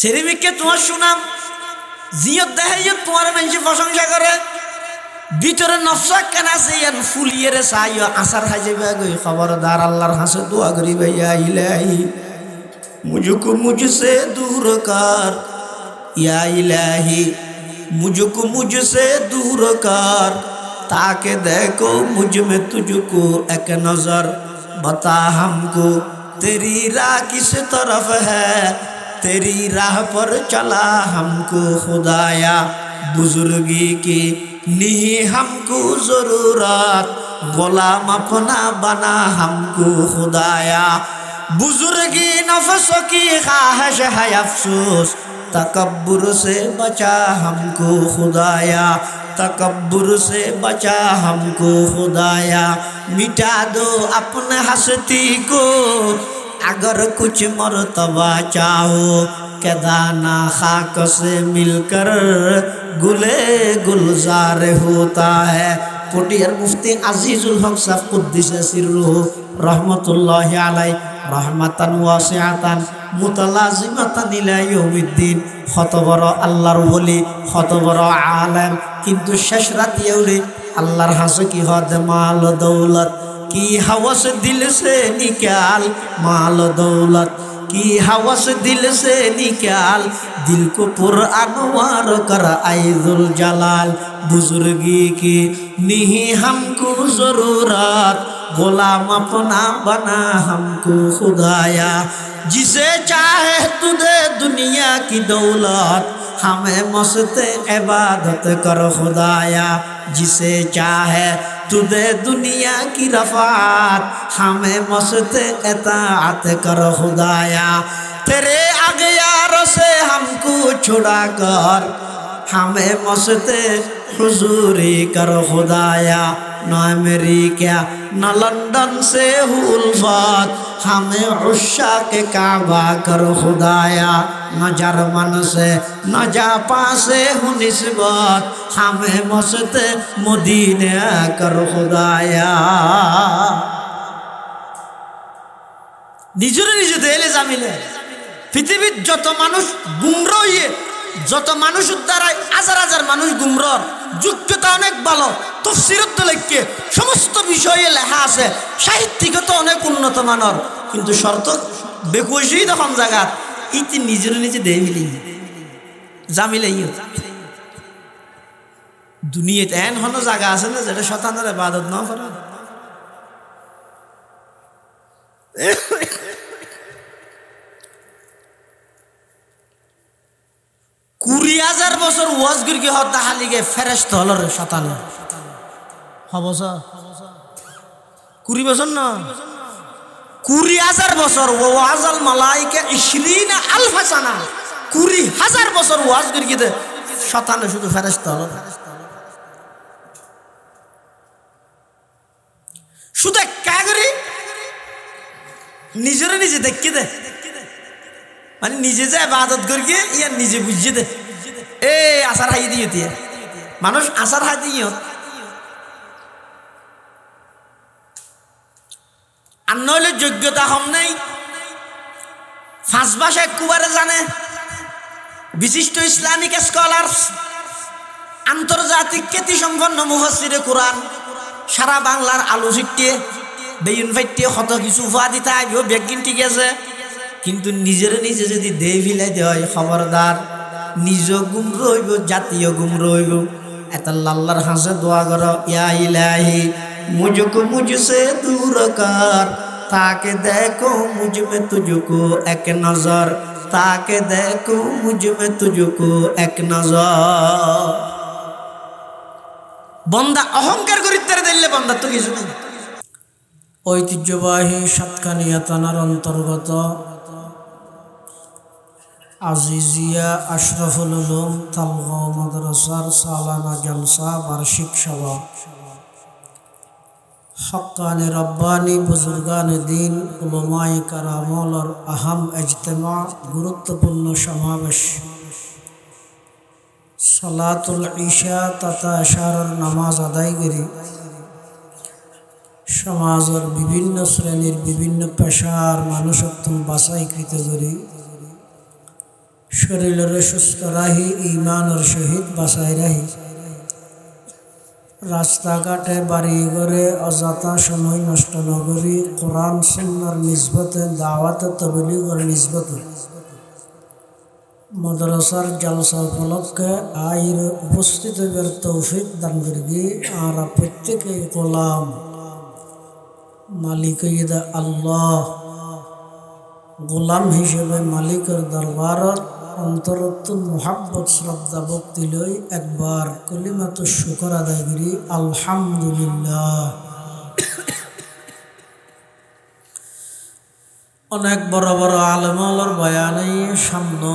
সেরিমিককে তোমার সুনাম জিয়ত দেখাইয় তোমার মানুষ প্রশংসা করে ভিতরে নফসা কেন আছে ইয়ান ফুলিয়ে রে চাইও আসার খাইছে গই খবরদার আল্লাহর হাসে দোয়া করি ভাইয়া ইলাহি मुझको मुझसे दूर कर या इलाही मुझको मुझसे दूर कर ताकि देखो मुझ में तुझको एक नजर बता हमको तेरी राह किस तरफ है तेरी राह पर चला हमको खुदाया बुजुर्गी की नहीं हमको जरूरत गुलाम अपना बना हमको खुदाया बुजुर्गी नफ्सों की ख्वाहिश है अफसोस तकब्बुर से बचा हमको खुदाया तकब्बुर से बचा हमको खुदाया मिटा दो अपने हस्ती को अगर कुछ मर्तबा चाहो के दाना खाक से मिलकर गुले गुलजार होता है पटियार मुफ्ती আজিজুল হক সাহেব কুদ্দিসে সিররুহু রহমাতুল্লাহি আলাইহি রহমাতান ওয়াসিআতান মুতালাজিমাতান ইলা ইয়াউমিদ্দিন কত বড় আল্লাহর ওলি কত বড় আলেম কিন্তু শেষ রাতেও আল্লাহর হাসে কি হদ মাল দৌলত কি হাওয়াস দিল সে নিকাল মাল দৌলত की हवस दिल से निकाल दिल को पुरअनवार कर आइजुल जलाल बुजुर्गी की नहीं हमको जरूरत गुलाम अपना बना हमको खुदाया जिसे चाहे तू दे दुनिया की दौलत हमें मस्त इबादत कर खुदाया जिसे चाहे तू दे दुनिया की रफ़ात हमें मस्त इताअत कर खुदाया तेरे अग़यार से हमको छुड़ा कर हमें मस्त हुजूरी कर खुदाया न अमेरिका न लंदन से उल्फत हमें उश्शा के काबा कर खुदाया न जर्मन से न जापान से हूँ निस्बत हमें मस्त मदीना कर खुदाया নিজের নিজে দেলে জামিলে পৃথিবীর যত মানুষ গুমরা হইয়ে যত মানুষ দ্বারা হাজার হাজার মানুষ গুমরার যোগ্যতা অনেক ভালো তাফসীরত লেখকে সমস্ত বিষয়ে লেখা আছে সাহিত্যিকত অনেক উন্নত মানের কিন্তু শর্ত বেকুশি তখন জায়গা ইতি নিজের নিজে দেই মিলি জামিলে দুনিয়াতে এন হন জায়গা আছে না যেটা শয়তানের ইবাদত না করে কুড়ি হাজার বছর ওয়াজ গিরগি হত্যা হালিগে ফেরেশতা হলর শতান হবসা 20 বছর না 20,000 বছর ওয়াজাল মালাইকা 20,000 সানা 20,000 বছর ওয়াজ গিরগিতে শতান শুধু ফেরেশতা হলর শুধু কাগরি নিজের নিজে দেখি দে মানে নিজে যে ইবাদত করি ইয়ার নিজে বুঝিয়ে দে এ আসার হাই দিয়ে দিয়ে মানুষ আসার হাই দিয়ে আর নইলে যোগ্যতা হম নেই 5 ভাষা একবারে জানে বিশিষ্ট ইসলামিক স্কলার আন্তর্জাতিক খ্যাতি সম্পন্ন মুফাসসিরে কুরআন সারা বাংলার আলো ছিটিয়ে বেয়ুন ফাইটে কত কিছু উফা দিতে আইব ব্যাগিন ঠিক আছে কিন্তু নিজের নিজে যদি দেহ ভিলাই দেয় খবরদার নিজ গুম রইব জাতীয় গুম রইব এত আল্লাহর হাসে দোয়া করো ইয়া ইলাহি মুঝকো মুঝসে দূর কর তাকে দেখো মুঝ মে তুঝকো এক নজর তাকে দেখো মুঝ মে তুঝকো এক নজর বন্দা অহংকার করিতে দিলে বন্দা তো কিছু নেই ঐতিহ্যবাহী সাতকানিয়া থানার অন্তর্গত আজিজিয়া আশরাফুল উলুম তালগাঁও মাদ্রাসার সালানা জলসা বার্ষিক সভা হক্কানি রব্বানি বুজুর্গান দিন উলামায়ে কারামর আহম ইজতিমা গুরুত্বপূর্ণ সমাবেশ সালাতুল ইশা তথা ইশারার নামাজ আদায় করে সমাজের বিভিন্ন শ্রেণীর বিভিন্ন পেশার মানুষত্ব বাছাইকৃত করে শরীরের সুস্থ রাহি, ইমানের সহিত বাঁচাই রাহি। রাস্তাঘাটে বাড়ি ঘরে অযথা সময় নষ্ট নগরী, কোরআন সুন্নাহর নিসবতে, দাওয়াত তাবলীগের নিসবতে মাদ্রাসার জালসা উপলক্ষে আইর উপস্থিত হইবার তৌফিক দান করিবি। আর প্রত্যেকে গোলাম মালিক আল্লাহ, গোলাম হিসেবে মালিকের দরবারত অন্তরত্ব মোহাব্বত শ্রদ্ধা ভক্তি লই একবার কলিমাত শুকর আদায় করি আলহামদুলিল্লাহ। অনেক বড় বড় আলেমর বয়ানে সামনে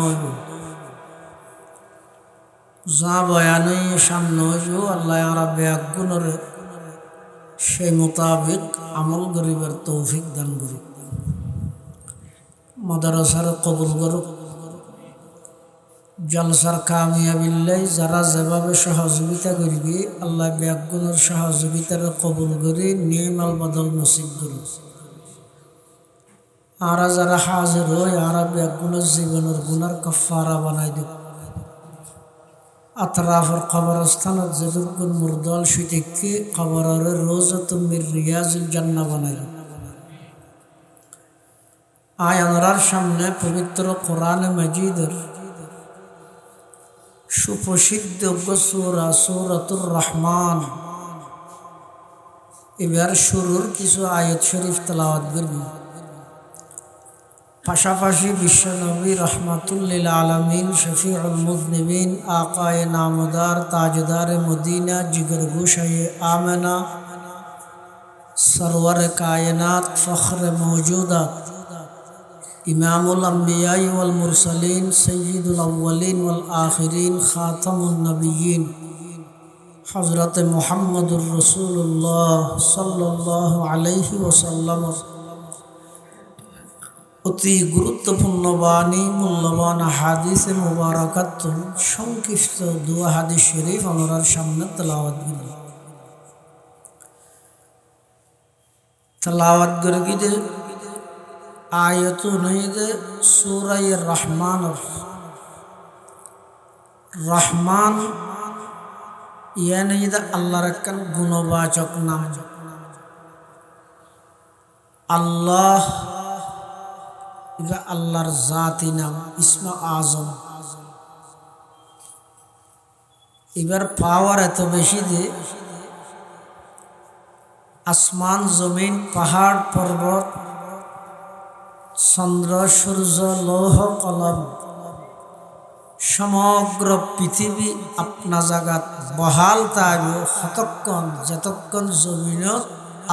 যা বয়ানে সামনে আল্লাহ আরবে আগুনের সেই মোতাবেক আমল গরিবের তৌফিক দান করি। মাদ্রাসার কবুল করুক, জলসার কামিয়াবিল্লাই যারা যেভাবে সহযোগিতা করবি আল্লাহ ব্যাগুনের সহযোগিতার কবুল করি, নির্মাল বদল নসিব করি। আর যারা হাজির হয় আর ব্যাগুনের জীবনের গুনার কাফারা বানাই দেব। আতরাফের কবরস্থানত যেটুকুন মুরদল সুতিকে কবরের রোজাতুম মির রিয়াজুল জান্নাহ বানাই দেব। আয় আমরার সামনে পবিত্র কোরআনে মাজিদের সুপ্রসিদ্ধ সূরা সূরাতুর রহমান এবার শুরুর কিছু আয়াত শরীফ তেলাওয়াত করব। পাশাপাশি বিশ্বনবী রহমাতুল লিল আলামিন, শফিউল মুযনিবিন, আকায়ে নামদার, তাজদারে মদিনা, জিগর গোশায়ে আমেনা, সরওয়ার কায়নাত, ফখরে মওজুদাত, ইমামুল আম্বিয়া ওয়াল মুরসালিন, সৈয়দুল আউয়ালিন ওয়াল আখিরিন, খাতামুন নবিয়্যিন, হযরত মুহাম্মদুর রাসূলুল্লাহ সাল্লাল্লাহু আলাইহি ওয়াসাল্লাম অতি গুরুত্বপূর্ণ বাণী, মূল্যবান হাদিসে মুবারাকাত, সংক্ষিপ্ত দুয়া হাদিস শরীফ আমরার সামনে তেলাওয়াত করি। তেলাওয়াত করে গিয়ে আয়াত নইদে সূরা রহমান। রহমান ইয়ানি আল্লাহর একখান গুণবাচক নাম। আল্লাহ এটা আল্লাহর জাতি নাম, ইসমে আজম। এবার পাওয়ার এত বেশি যে আসমান জমিন পাহাড় পর্বত চন্দ্র সূর্য লৌহ কলম সমগ্র পৃথিবী আপনা জাগাত বহাল থাকব কতক্ষণ যতক্ষণ জমিনত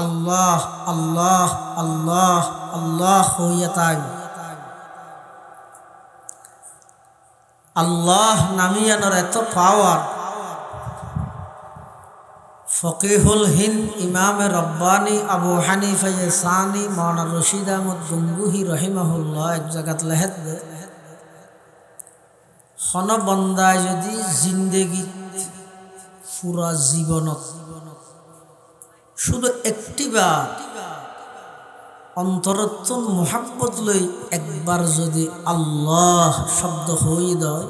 আল্লাহ আল্লাহ আল্লাহ আল্লাহ হইয়া থাকবে। আল্লাহ নামিয়ানোর এত পাওয়ার, ফকিহুল হিন্দ ইমামে রব্বানি আবু হানিফা সানি মাওলানা রশিদ আহমদ গঙ্গুহি রহিমাহুল্লাহ এক জায়গাত লেখেত দে, হন বন্দায় যদি জিন্দেগি পুরা জীবনত শুধু একটিবার অন্তরত্ব মোহাব্বত লই একবার যদি আল্লাহ শব্দ হয়ে দেয়,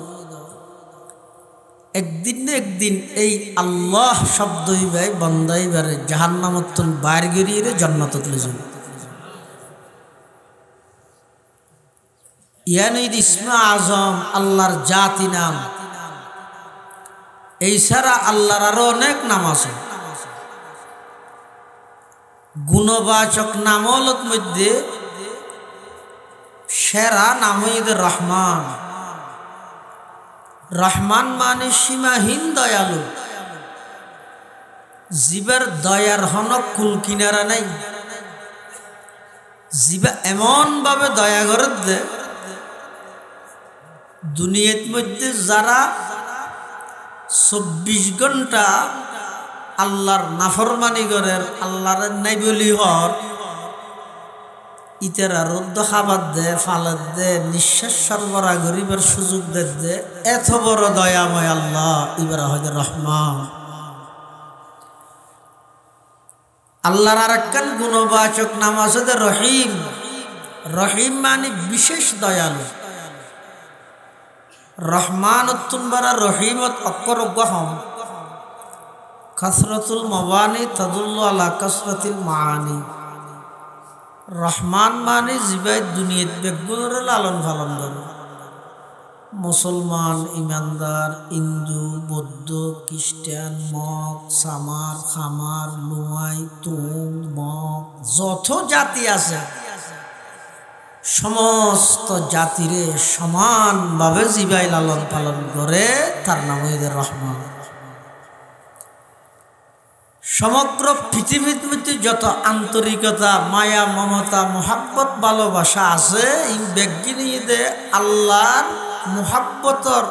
একদিন না একদিন এই আল্লাহ শব্দ হইবাই বন্দাইবারে জাহান্নামত বাইর গড়িয়ে জান্নাতত লই যাবে। ইয়ানি ইসমে আজম আল্লাহর জাতি নাম। এই ছাড়া আল্লাহর আরো অনেক নাম আছে। গুণবাচক নামলত মধ্যে সেরা নাম হইতে রহমান। রহমান মানে সীমাহীন দয়ালু, জীবের দয়ার হন কুল কিনারা নাই। জীবা এমন ভাবে দয়া করে দে, দুনিয়ার মধ্যে যারা 24 ঘন্টা আল্লাহর নাফরমানি করে আল্লাহর নাই বলি হর, ইতারা রোদ্দ খাবার দে, ফালত দে, নিঃশ্বাস সরবরাহ গরিবের সুযোগ দে, এত বড় দয়াময় আল্লাহ ইবার হয়তো রহমান। আল্লাহর আর একখান গুণবাচক নাম আছে রহিম। রহিম মানে বিশেষ দয়ালু। রহমানতুন বারা রহিমত অক্করগহম কাসরাতুল মাওয়ানি তাদুল্লু আলা কাসরাতিল মাআনি। রহমান মানে জিবাই দুনিয়াত বেগুনের লালন পালন করে। মুসলমান, ইমানদার, হিন্দু, বৌদ্ধ, খ্রিস্টান, মগ, সামার, খামার, লুয়াই, তুম, মগ, যত জাতি আছে সমস্ত জাতিরে সমানভাবে জিবাই লালন পালন করে, তার নাম হইল রহমান। সমগ্র পৃথিবীতে যত আন্তরিকতা, মায়া, মমতা, মোহাব্বত, ভালোবাসা আছে, এই ব্যক্তিনিদে আল্লাহর মোহাব্বতর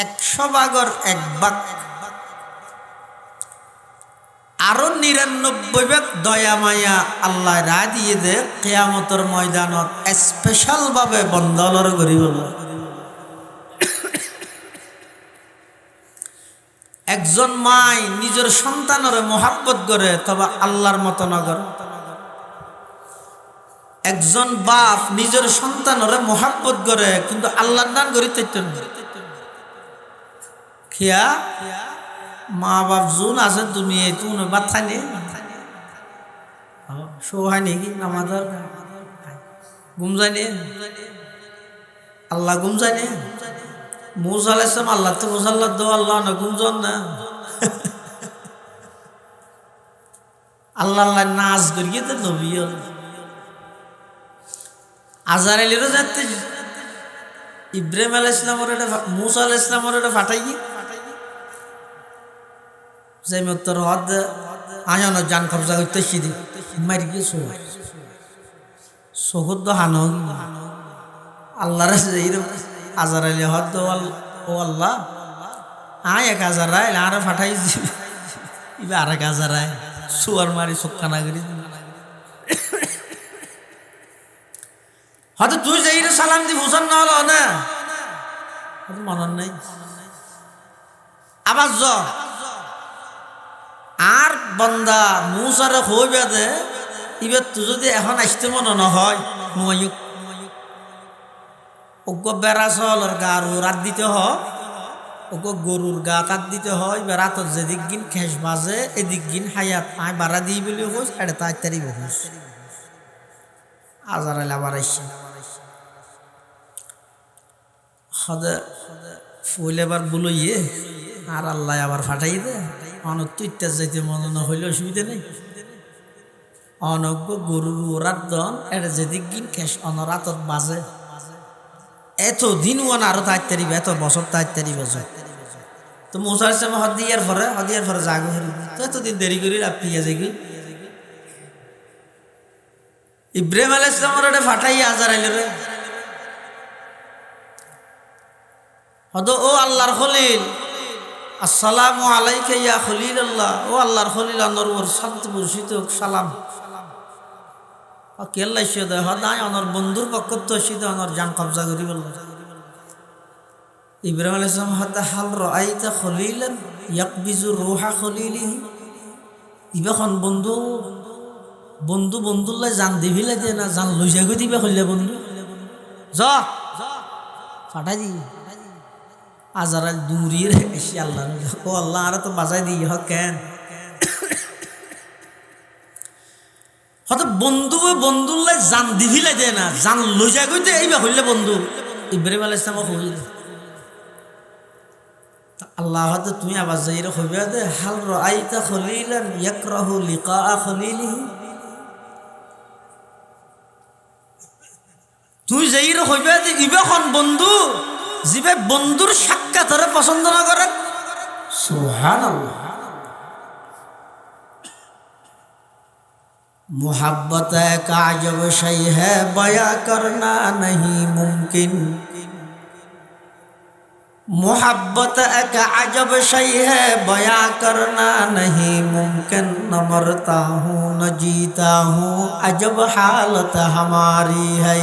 100 ভাগের 1 ভাগ, আরো 99 ভাগ দয়া মায়া আল্লাহ রায় দিয়ে দে কিয়ামতের ময়দানত স্পেশাল ভাবে বন্ধলর গরিব। একজন মাই নিজের সন্তানের মোহাব্বত করে, তবে আল্লাহর মতো নগর। একজন বাপ নিজের সন্তানের মোহাব্বত করে, কিন্তু আল্লাহর নাম করিতে খিয়া মা বাপ জুন আছে দুনিয়ায় তুন বাচ্চা নেই সোহায় নাকি আমাদের ঘুম যায় নে, আল্লাহ ঘুম যায় নে। মুসা আলাইহিস সালাম আল্লাহ তো মুসাল্লাহ দো আল্লাহ না গুমজন না আল্লাহ আল্লাহ নাচ করিয়ে তো নবী আজারাইলেরও যাতে ইব্রাহিম আলাইহিস সালামের এটা মুসা আলাইহিস সালামের এটা ফাটাই যাই মতর হদ আয়ন জান কবজা করতে সিদি মারি গিয়ে সহদ হানো আল্লাহর আজারাইলে হদ ও আল্লাহ আয় 1000 রাইল আরে ফাটাই দিবে আর 1000 রায় সুয়ার মারি সকানা করি হয়তো তুই যাই সালাম দি বুঝান না হলো না মনন নাই আবার য আর বন্দা মুসারে হইবে দে ইবে তুই যদি এখন আসতে মনে না হয় নুয়ায়ুক ওগ বেড়া চলর গার রাত দিতে হয়, ওগ গরুর গা তাত দিতে হয়। বেড়াতর যেদিক গিন খেস বাজে এদিক গিন হায়াত আয় বাড়া দিই বলে হোস এটা তাড়াতাড়ি বহুস আজারাইল আবার আসছে হদে ফুল এবার বলইয়ে আর আল্লাহ আবার ফাটাই দে অনক তুই যাইতে মনে না হইলে অসুবিধা নেই। অনজ্ঞ গরুর ওরার দন এটা যেদিক গিন খেস অনরাতত বাজে এত দিন ওয়ান আরো তাড়াতাড়ি এত বছর তাড়াতাড়ি বেজে তো মুসা আলাইহিস সালাম হদিয়ার পরে জাগো তো এতদিন দেরি করি আপনি যাই ইব্রাহিম আলাইহিস সালামের এটা ফাটাই আজারাইল রে হদ ও আল্লাহর খলিল আসসালামু আলাইকা ইয়া খলিলাল্লাহ, ও আল্লাহর খলিল আনর ওর শান্তি বর্ষিত সালাম কেল্লাই সে হদায় অনর বন্ধুর পক্ষ তো শীত অনর জান কবজা করি বলল। ইব্রাহিম আলাইহিস সালাম হদা হাল রাআইতা খলিলান ইয়াকবিজু রূহা খলিলিহি, ইবেখন বন্ধু বন্ধু বন্ধুল্লাহ জান দিবিলে দে না জান লই যাগো দিবে কইলে বন্ধু য ফাটাই দি আজারাইল দূরিয়ে এসে আল্লাহ ও আল্লাহ আর তো বাজাই দিই হ কেন হয়তো বন্ধু বন্ধুল্লাহ জান দিভিলে দে না জান লই যাই গইতে এইবা হইলে বন্ধু ইব্রাহিম আলাইহিস সালাম হইল আল্লাহ হয়তো তুমি আবার যাইরে হইবে দে হাল রাআইতা খলিলান ইয়াকরাহু লিকা খলিলিহি, তুই যাইরে হইবে দে ইবেখন বন্ধু জিবে বন্ধুর সাক্ষাৎরে পছন্দ না করে। সুবহানাল্লাহ। मोहब्बत एक अजब शय है बया करना नहीं मुमकिन, मोहब्बत एक अजब शय है बया करना नहीं मुमकिन, न मरता हूँ न जीता हूँ अजब हालत हमारी है,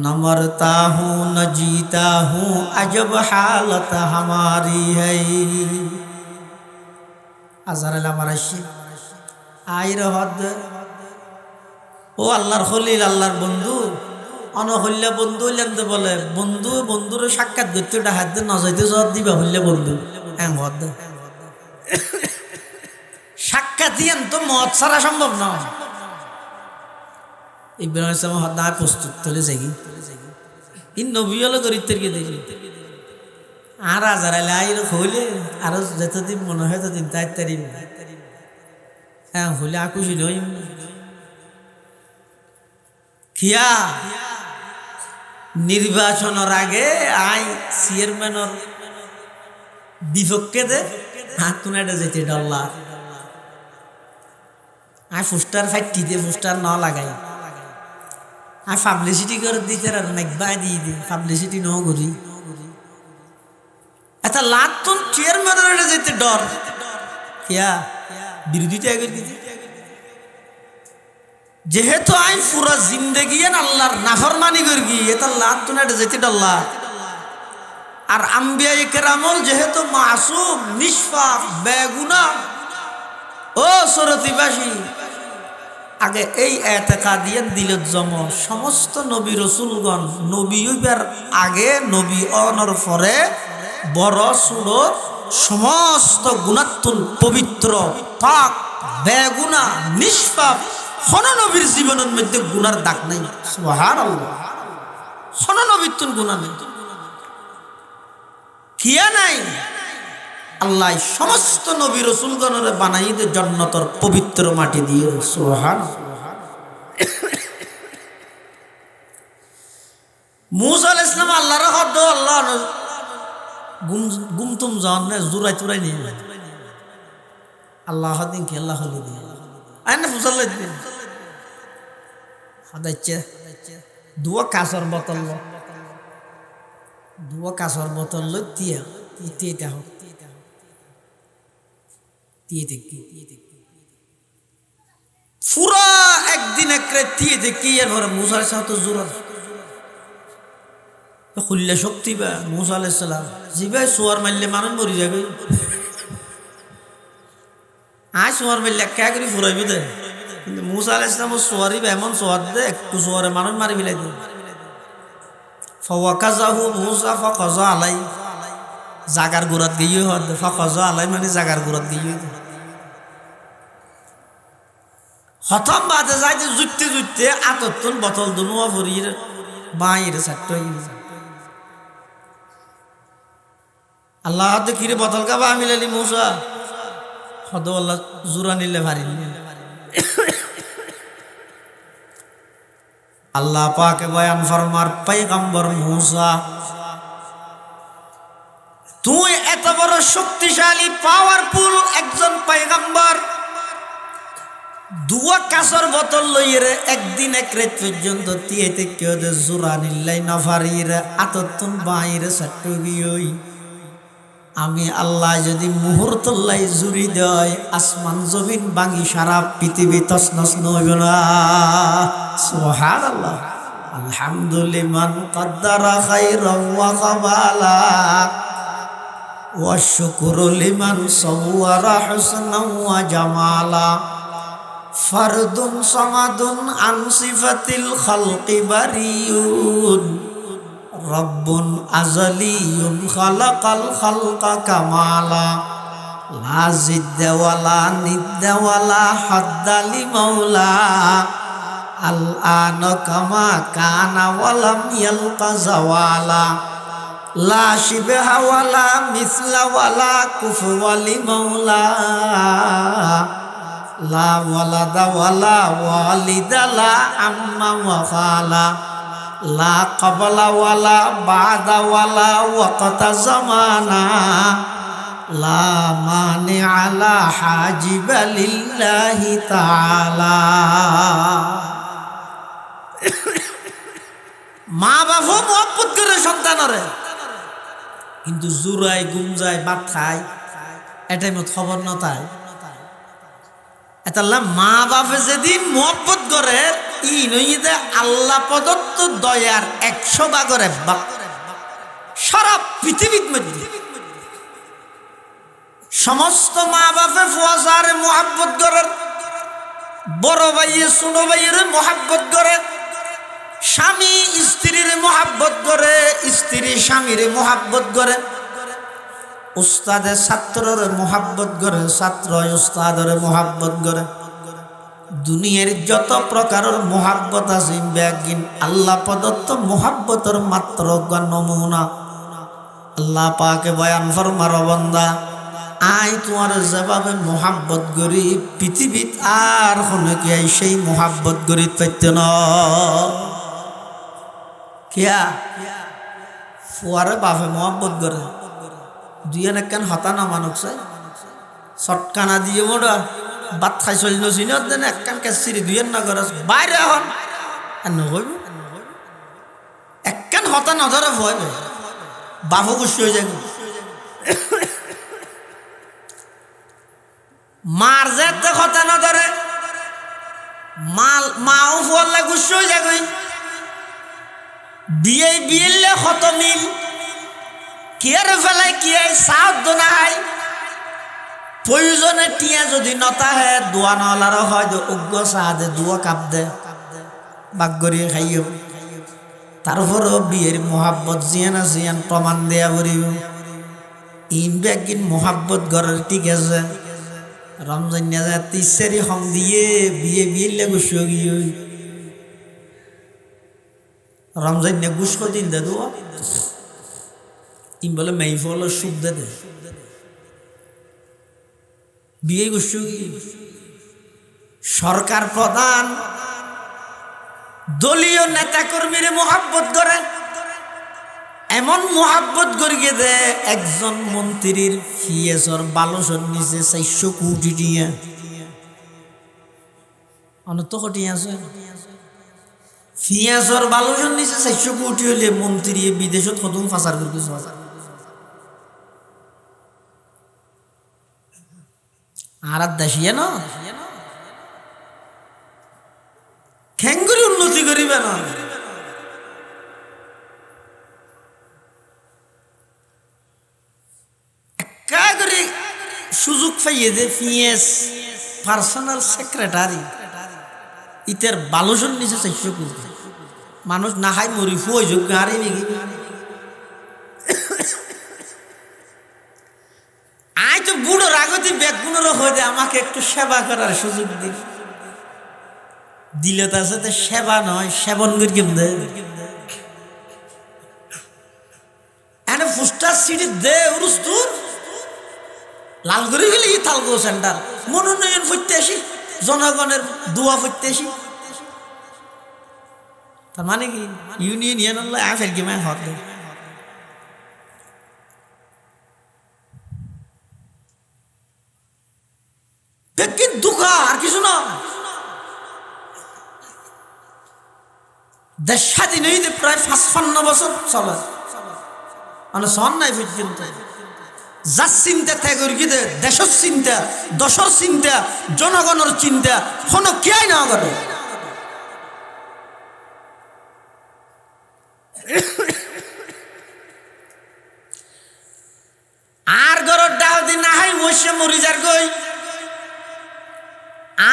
न मरता हूँ न जीता हूँ अजब हालत हमारी है। আজারাইল আমার আসি আইর হদ ও আল্লাহর খলিল আল্লাহর বন্ধু অনহল্যা বন্ধু হইলেন তো বলে বন্ধু বন্ধুর সাক্ষাৎ করতে হাত দিয়ে নজাইতে জবাব দিবা হইলে বন্ধু সাক্ষাৎ দিয়েন তো মত ছাড়া সম্ভব নয়। ইব্রাহিম আলাইহিস সালাম হদ্দা প্রস্তুত চলে যাই ইন নবী হলো গরিবদের কে দেখি আর হাজার আইর হইলে আরো যতদিন মনে হয় ততদিন তাই তারি হ্যাঁ হইলে আকুশি নই খিয়া নির্বাচনের আগে আই চেয়ারম্যানের বিপক্ষে দে হাত তুনাটা যেতে ডল্লা আই পোস্টার ফাইটি দিয়ে পোস্টার ন লাগাই আর পাবলিসিটি করে দিতে আর মেঘবাই দিয়ে দিই পাবলিসিটি ন করি আচ্ছা লাতুন চেয়ারম্যানের যেতে ডর কিয়া বিরোধিতা আগে দিতে যেহেতু আই পুরা জিন্দেগি আল্লাহর নাফরমানি করি গিয়ে এটা লাতুন যেতে ডল্লা আর আম্বিয়া কেরামল যেহেতু মাসুম নিষ্পাপ বেগুনা ও সরতিবাসী আগে এই এতেকাদিয়াত দিলত জম সমস্ত নবী রসুলগণ নবী হইবার আগে নবী অনর পরে বড় ছোট সমস্ত গুণাত্মন পবিত্র পাক বেগুনা নিষ্পাপ কোন নবীর জীবনের মধ্যে গুনার দাগ নাই সুবহানাল্লাহ কোন নবীর তুন গুনাহ নেই কিয়া নাই আল্লাহ সমস্ত নবী রসুলগণের বানাইতে জান্নাতের পবিত্র মাটি দিয়ে সুবহানাল্লাহ। মূসা আলাইহিস সালাম আল্লাহর হদ আল্লাহ গুমতুম জানে জুরাই তুরাই নি আল্লাহ দিন কি আল্লাহ হলি দি আইনা ফুসাল দি হাদাইছে দুয়া কাসর বোতল লই তিয়া ইতেটা হোক পুরা একদিন এক রাত্রিয়ে দেখি এরপরে মুসার সাথে জোর খুললে শক্তি বা মুসা আলাইহিস সালাম জিবাই সোয়ার মারলে মানুষ মরি যাবে আয় সোয়ার মারলে কে করে ফুরাইবে দে কিন্তু মুসা আলাইহিস সালাম সোয়ারি এমন সোয়ার দে একটু সোয়ারে মানুষ মারি ফেলাই দে ফাওয়াকাযাহু মুসা ফাকাযা আলাই জাগার গোরাত গিয়ে হদ ফাকাযা আলাই মানে জাগার গোরাত গিয়ে হঠাৎ বাদে যাইতে জুটতে জুটতে আতত্তন বোতল দুনুয়া ভরিয়ে বাইরে সাট্ট আল্লাহ কিরে বোতল কাবা মিলালি মৌসা হদ আল্লাহ জোরা নিলে ভারী আল্লাহ পাকে বয়ান ফরমার পয়গম্বর মূসা তুই এত বড় শক্তিশালী পাওয়ারফুল একজন পয়গম্বর দুয়া কাসর বোতল লইরে একদিন এক রাত পর্যন্ত তিয়েতে কেউ দে জোরা নিল্লাই নফারিরে আতত্তুন বাইরে সাট্টু গিয়েই আমি আল্লাহ যদি মুহূর্তল্লাই জুড়ি দেয় আসমান জমিন বাঙি সারা পৃথিবী তছনছ নইব না সুবহানাল্লাহ আলহামদুলিমান কদ্দারা খাইরান ওয়া কাবালা ওয়া শুকরু লিমান সাওয়ারা হুসনান ওয়া জামালা ফারদুন সামাদুন আন সিফাতিল খালকি বারিউন রব্বুন আজলিয়ুন খালাকাল খালকা কামালা লা জিদ্দা ওয়ালা নিদ্দা ওয়ালা হাদ্দা লিমাওলা আল আনা কামা কানা ওয়ালাম ইয়ালকা জাওয়ালা লা শিবহা ওয়ালা মিসলা ওয়ালা কুফওয়া লিমাওলা লা ওয়ালাদা ওয়ালা ওয়ালিদা লা আম্মা ওয়া খালা লা ক্বাবলা ওয়ালা বাদা ওয়ালা ওয়াক্তা জামানা লা মানি আলা হাজিবা লিল্লাহি তাআলা। মা বাবা মহব্বত করে সন্তানরে কিন্তু জুরাই গুমজাই বাদ খায় এটাই মত খবর নতায় এতাল্লাহ মা বাপে যেদিন মহব্বত করে ই নইদে আল্লাহ প্রদত্ত দয়ার 100 ভাগের 1 ভাগ সারা পৃথিবীর মধ্যে সমস্ত মা বাপে ফুয়াজারে মহব্বত করে বড় ভাইয়ে ছোট ভাইয়ের মহব্বত করে স্বামী স্ত্রীর মোহাব্বত করে, স্ত্রী স্বামীর মোহাব্বত করে, উস্তাদে ছাত্রের মোহাব্বত করে, ছাত্র উস্তাদের মোহাব্বত করে। দুনিয়ার যত প্রকারের মোহাব্বত আছে ব্যাগিন আল্লাহ প্রদত্ত মোহাব্বতের মাত্র নমুনা। আল্লাহ পাকে বয়ান ফরমার বান্দা, আই তোমার যেভাবে মোহাব্বত করি পৃথিবীত আর কোনো কি সেই মোহাব্বত করি পাইতে না। কিয়া ফুয়ারে বাপে মোহাব্বত করে দুই একখান হতা না মানুষ চটকানা দিয়ে মোড়া বাত খাই চলিল চিনত দেন একখান কেচিরি দুই না করে বাইরে হন আর নহইব একখান হতা নধরে ভয় বাপও খুশি হয়ে যায়। মার যেতে হতা নধরে মাও ফুয়াল্লা খুশি হয়ে যায়। বিয়ে বিয়েলে কত মিল কিয়ারে ফেলায় কিয়াই সাহায্য না হয় প্রয়োজনে টিয়া যদি নতা হে দোয়া নলার হয় উগ্র সাহায্যে দুয়া কাপ দে বাগ করিয়ে খাইও। তারপরও বিয়ের মোহাব্বত জিয়ান জিয়ান প্রমাণ দেয়া করিও। ইন ব্যাগিন মোহাব্বত ঘরের ঠিক আছে রমজান না যায় 30 হম দিয়ে বিয়ে বিয়েলে গুছো গিয়ে রমজান নে গুছ দিন দে দোয়া ইম বলে মেই ফল সুখ দে দে বিয়ে গুছো গিয়ে। সরকার প্রধান দলীয় নেতা কর্মীর মোহাব্বত করে, এমন মোহাব্বত করিয়ে দে একজন মন্ত্রীর ফিয়েসর বালসর নিচে 400 কোটি টিয়া অনত কোটি আছে। ফিয়াজর বালসর নিচে 400 কোটি হলে মন্ত্রী বিদেশত কদম ফাঁসার করতে আর দেশিয়ে না খেঙ্গুরি উন্নতি করিবে না। একা করে সুযোগ পাইয়ে দে ফিয়েস পার্সোনাল সেক্রেটারি ইতের বালসর নিচে 400 কোটি মানুষ না খাই মরি ফুই যোগ্য হারি নাকি। আই তো বুড়ো রাগতি বেগুনের হয়ে দে আমাকে একটু সেবা করার সুযোগ দিন দিলে তার সাথে সেবা নয় সেবন করি দে এনে ফুস্টার সিটি দে উরুস্তুর লাল করে গেলে তালগো সেন্টার মনোনয়ন ফুটতে আসি জনগণের দোয়া ফুটতে আসি। তার মানে কি ইউনিয়ন ইয়ান ফের কি মায় হক দে দুঃখা আর কিছু না। দেশ স্বাধীন হইতে প্রায় 55 বছর চলে মানে সন নাই পর্যন্ত যার চিন্তা ত্যাগ করি কি দেশের চিন্তা দশের চিন্তা জনগণের চিন্তা কোনো কেয়াই না করে। আর গরর ডাল দিন না হয় ওইসে মরি যার গই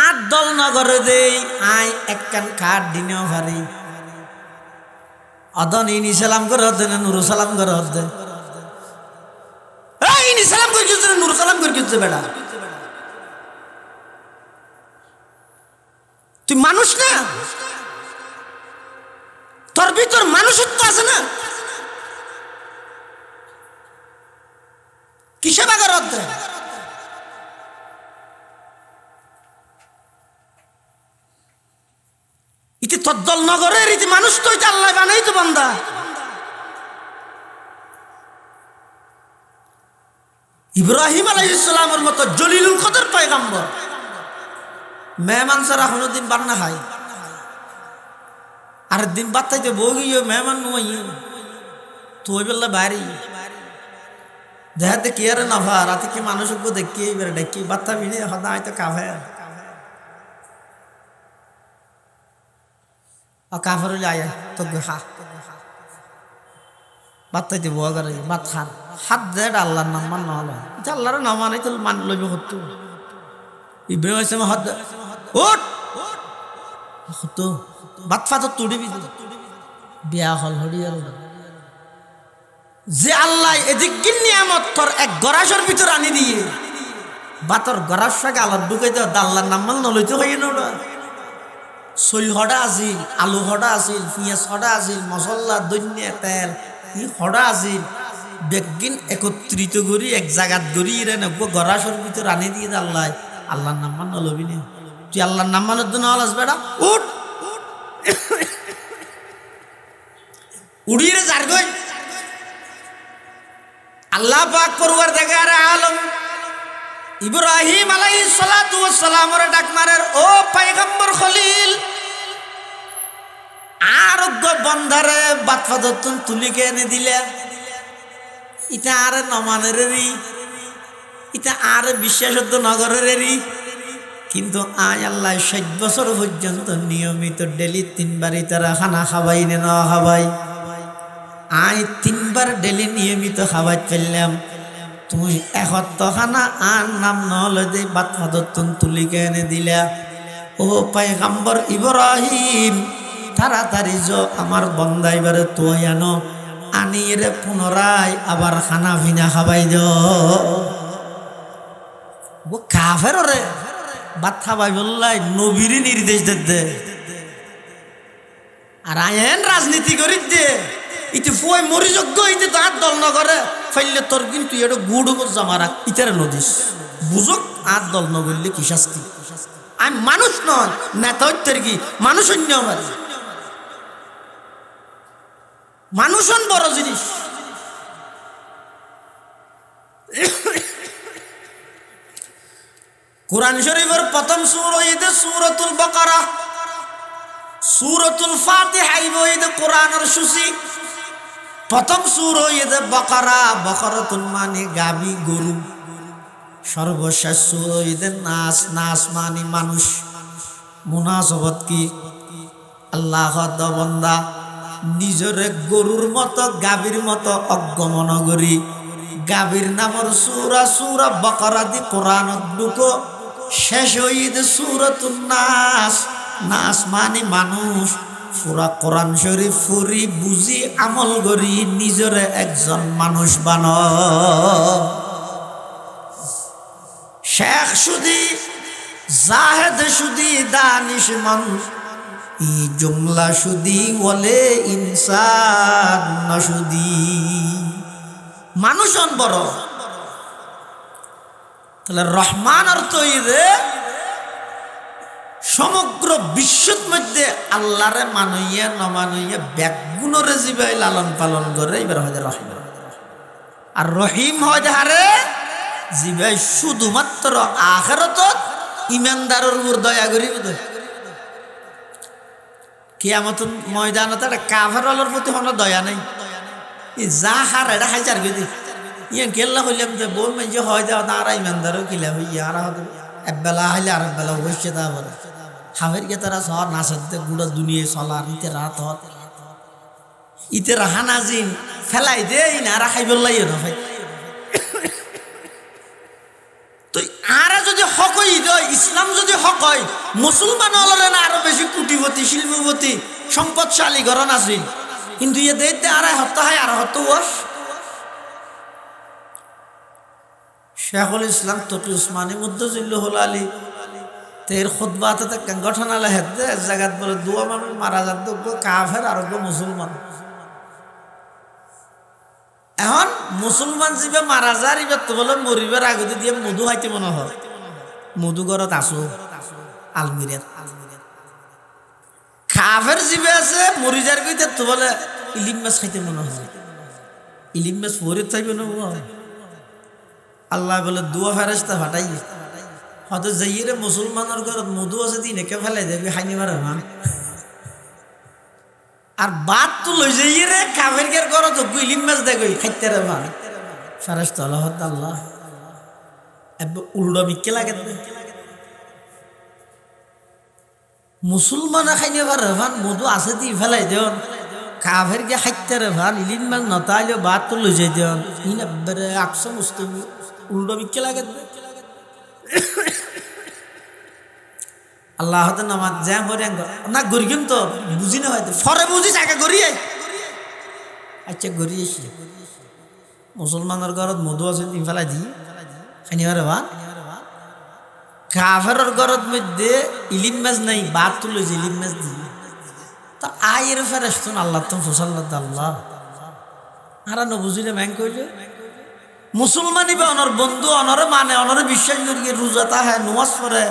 আর দল নগরে দেই আই একখান কাঠ দিনেও ভারি অদন ইনি সালাম করে হতে না নুরু সালাম করে হতে ইনি সালাম করে গেছে নুরু সালাম করে গেছে বেটা তুই মানুষ না তোর ভিতর মানুষত্ব আছে না কিসে বাগার হতে ইতি তদ্দল নগরের ইতি মানুষ তো এটা আল্লাহ বানাই তো বান্দা। ইব্রাহিম আলাইহিস সালামের মতো জলিলুল কদর পয়গম্বর মেহমান ছাড়া কোনোদিন বান্না খাই আর দিন বাত্তাইতে বগিয়ে মেহমান নয় তো ওই বেলা বাড়ি দেখাতে কি আর নাফা রাতে কি মানুষকে দেখি এবার দেখি বাত্তা মিলে হদা হয়তো কাফে কাফের আয় তো খা বাত্তাইতে বয়া করে বাত খান হাত দেয় আল্লাহর নাম মান নহলে আল্লাহর নাম মানে তো মান লইব হতো ইব্রাহিম আলাইহিস সালাম হাত ওট হতো বাত ফাত তুড়িবি বিয়া হল হরিয়াল যে আল্লাহ এদিক নিয়ামত তোর এক গরাসের ভিতর আনি দিয়ে বা তোর গরাস সাকে আলাদ ঢুকাই দেওয়া দাল্লার নাম্মাল নলইতে হইয়ে না চৈল হডা আছিল আলু হডা আছিল পিঁয়াজ হডা আছিল মশলা দৈন্যা তেল ই হডা আছিল বেগিন একত্রিত করি এক জায়গাত গড়ি রে নেব গরাসের ভিতর আনি দিয়ে আল্লাহ আল্লাহর নাম্মান নলবি না তুই আল্লাহর নাম্মানের জন্য আলাস বেড়া উঠ উড়িয়ে যার গই আল্লাহ পাক পরওয়ারদিগার আলম ইব্রাহিম আলাইহিস সালাতু ওয়াস সালামের ডাক মারের ও পয়গম্বর খলিল আরোগ্য বন্ধারে বাতফাদতুন তুলিকে এনে দিলে এটা আর নমানেরই এটা আর বিশ্বাসত নগরেরই কিন্তু আয় আল্লাহ 60 বছর পর্যন্ত নিয়মিত ডেলি 3 বার তারা খানা খাবাই নে না খাবাই আয় 3 বার ডেলি নিয়মিত খাবাই ফেললাম তুমি একত্র খানা আর নাম নহলে যে বাতফাদতুন তুলিকে এনে দিলা ও পয়গম্বর ইব্রাহিম তাড়াতাড়ি আমার বন্দা এবারে তুই আনো আনি রে পুনরায় আবার খানা ভিনা খাবাই দো কাফের রে বাত খাবাই বললাই নবীর নির্দেশ দে আর আইন রাজনীতি করি দে ইতে ফুয়াই মরিযোগ্য ইতে তো আর দল নগরে ফাইলে তোর কিন্তু এটা গুড় জামারা ইতারে নদীস বুঝক আর দল নগরলে কি শাস্তি আমি মানুষ নয় নেতা হইতের কি মানুষ অন্য আমার মানুষন বড় জিনিস কোরআন শরীফের প্রথম সূরা হইতে সূরাতুল বাকারা সূরাতুল ফাতিহা হইতে কোরআনের সূচি প্রথম সূরা হইতে বাকারা বাকারাতুন মানে গাবি গরু সর্বশেষ সূরা হইতে নাস নাস মানে মানুষ মুনাসাবাত কি আল্লাহ বান্দা নিজরে গরুর মতো গাভীর মতো অজ্ঞমন করি গাভীর নামর সূরা সূরা বাকারা দি কোরআনত ঢুকো শেষ হইতে সূরাতুন নাস নাস মানে মানুষ পুরা কোরআন শরীফ ফুরি বুঝি আমল করি নিজরে একজন মানুষ বানো শেখ সুদি জাহেদ সুদি দানিশ মানুষ ই জুমলা সুদি বলে ইনসান না সুদি মানুষন বড় তাহলে রহমান অর্থ ইদে সমগ্র বিশ্বর মধ্যে আল্লাহরে মানইয়া নমানইয়া ব্যাগুণরে জীবাই লালন পালন করে এবার হয় রহমান আর রহিম হয় হারে জীবাই শুধুমাত্র আখিরাত ইমানদারের উপর দয়া করিব কিয়ামত ময়দানত একটা কাফেরওয়ালার প্রতি কোনো দয়া নেই যা হার এটা হাজার গেদি ইয়ান কেল্লা হইলাম যে বল যে হয় যাও তারা ইমানদারও কিলা হইয়া আর একবেলা হাইলে আর একবেলা বসছে তা বলে হাফের কে তারা শহর নাচতে গুড়া দুনিয়ে চলার ইতে রাত হত ইতে রাহা নাজিন ফেলাই দে না আর খাই বললাই না ভাই তো আর যদি হক হই ইসলাম যদি হক হয় মুসলমান হলে না আরো বেশি কুটিপতি শিল্পপতি সম্পদশালী ঘরন আসিল কিন্তু ইয়ে দেখতে আর হত্যা হয় আর হত ওয়াস শেখুল ইসলাম তকি উসমানী মুদ্দুল্লাহ আলী তের খুতবাতে গঠন আলে হেদে এক জায়গাত বলে দুয়া মানুষ মারা যাত কাফের আর মুসলমান এখন মুসলমান জীবে মারা যার এবার তো বলে মরিবার আগতে দিয়ে মধু হাইতে মনে হয় মধু ঘরত আসো আলমিরের কাফের জীবে আছে মরি যার কইতে তো বলে ইলিম মাছ খাইতে মনে হয় ইলিম মাছ ভরে থাকবে না আল্লাহ বলে দুয়া ফেরেশতা ফাটাই হয়তো যাইয়ে মুসলমানের ঘরত মধু আছে দিন একে ফেলাই দেবে খাইনি পারে না আর বাদ তো লই যাইয়ে রে কাফের গের ঘরত ইলিম মাছ দেখো খাইতে রে মা ফেরেশতা আল্লাহ উল্টো মিকে লাগে মুসলমানে খাইনি পারে ভান মধু আছে দি ফেলাই দেন কাফের গে খাইতে রে ভান ইলিম মাছ নতাইলে বাদ তো লই যাই দেন ইন একবারে আকশো মুসলিম উল্টো মিকে লাগে আল্লাহ হতে নামাজ জ্যাম করে না গরিগিন তো বুঝি না হয়তো ফরে বুঝিস আগে গড়িয়ে আচ্ছা ঘুরি এসি মুসলমানের ঘরত মধু আছে দিন ফেলাই দি খানিবারে ভাত কাফেরের ঘরত মধ্যে ইলিম মাছ নাই ভাত তুলে যে ইলিম মাছ দি তা আয়ের ফেরেশতুন আল্লাহ তো ফুসাল্লাহ আল্লাহ আর বুঝিলে ব্যাংক কইলে মুসলমানই বা অনর বন্ধু অনরে মানে অনরে বিশ্বাস করিয়ে রোজা তাহে নামাজ পড়ে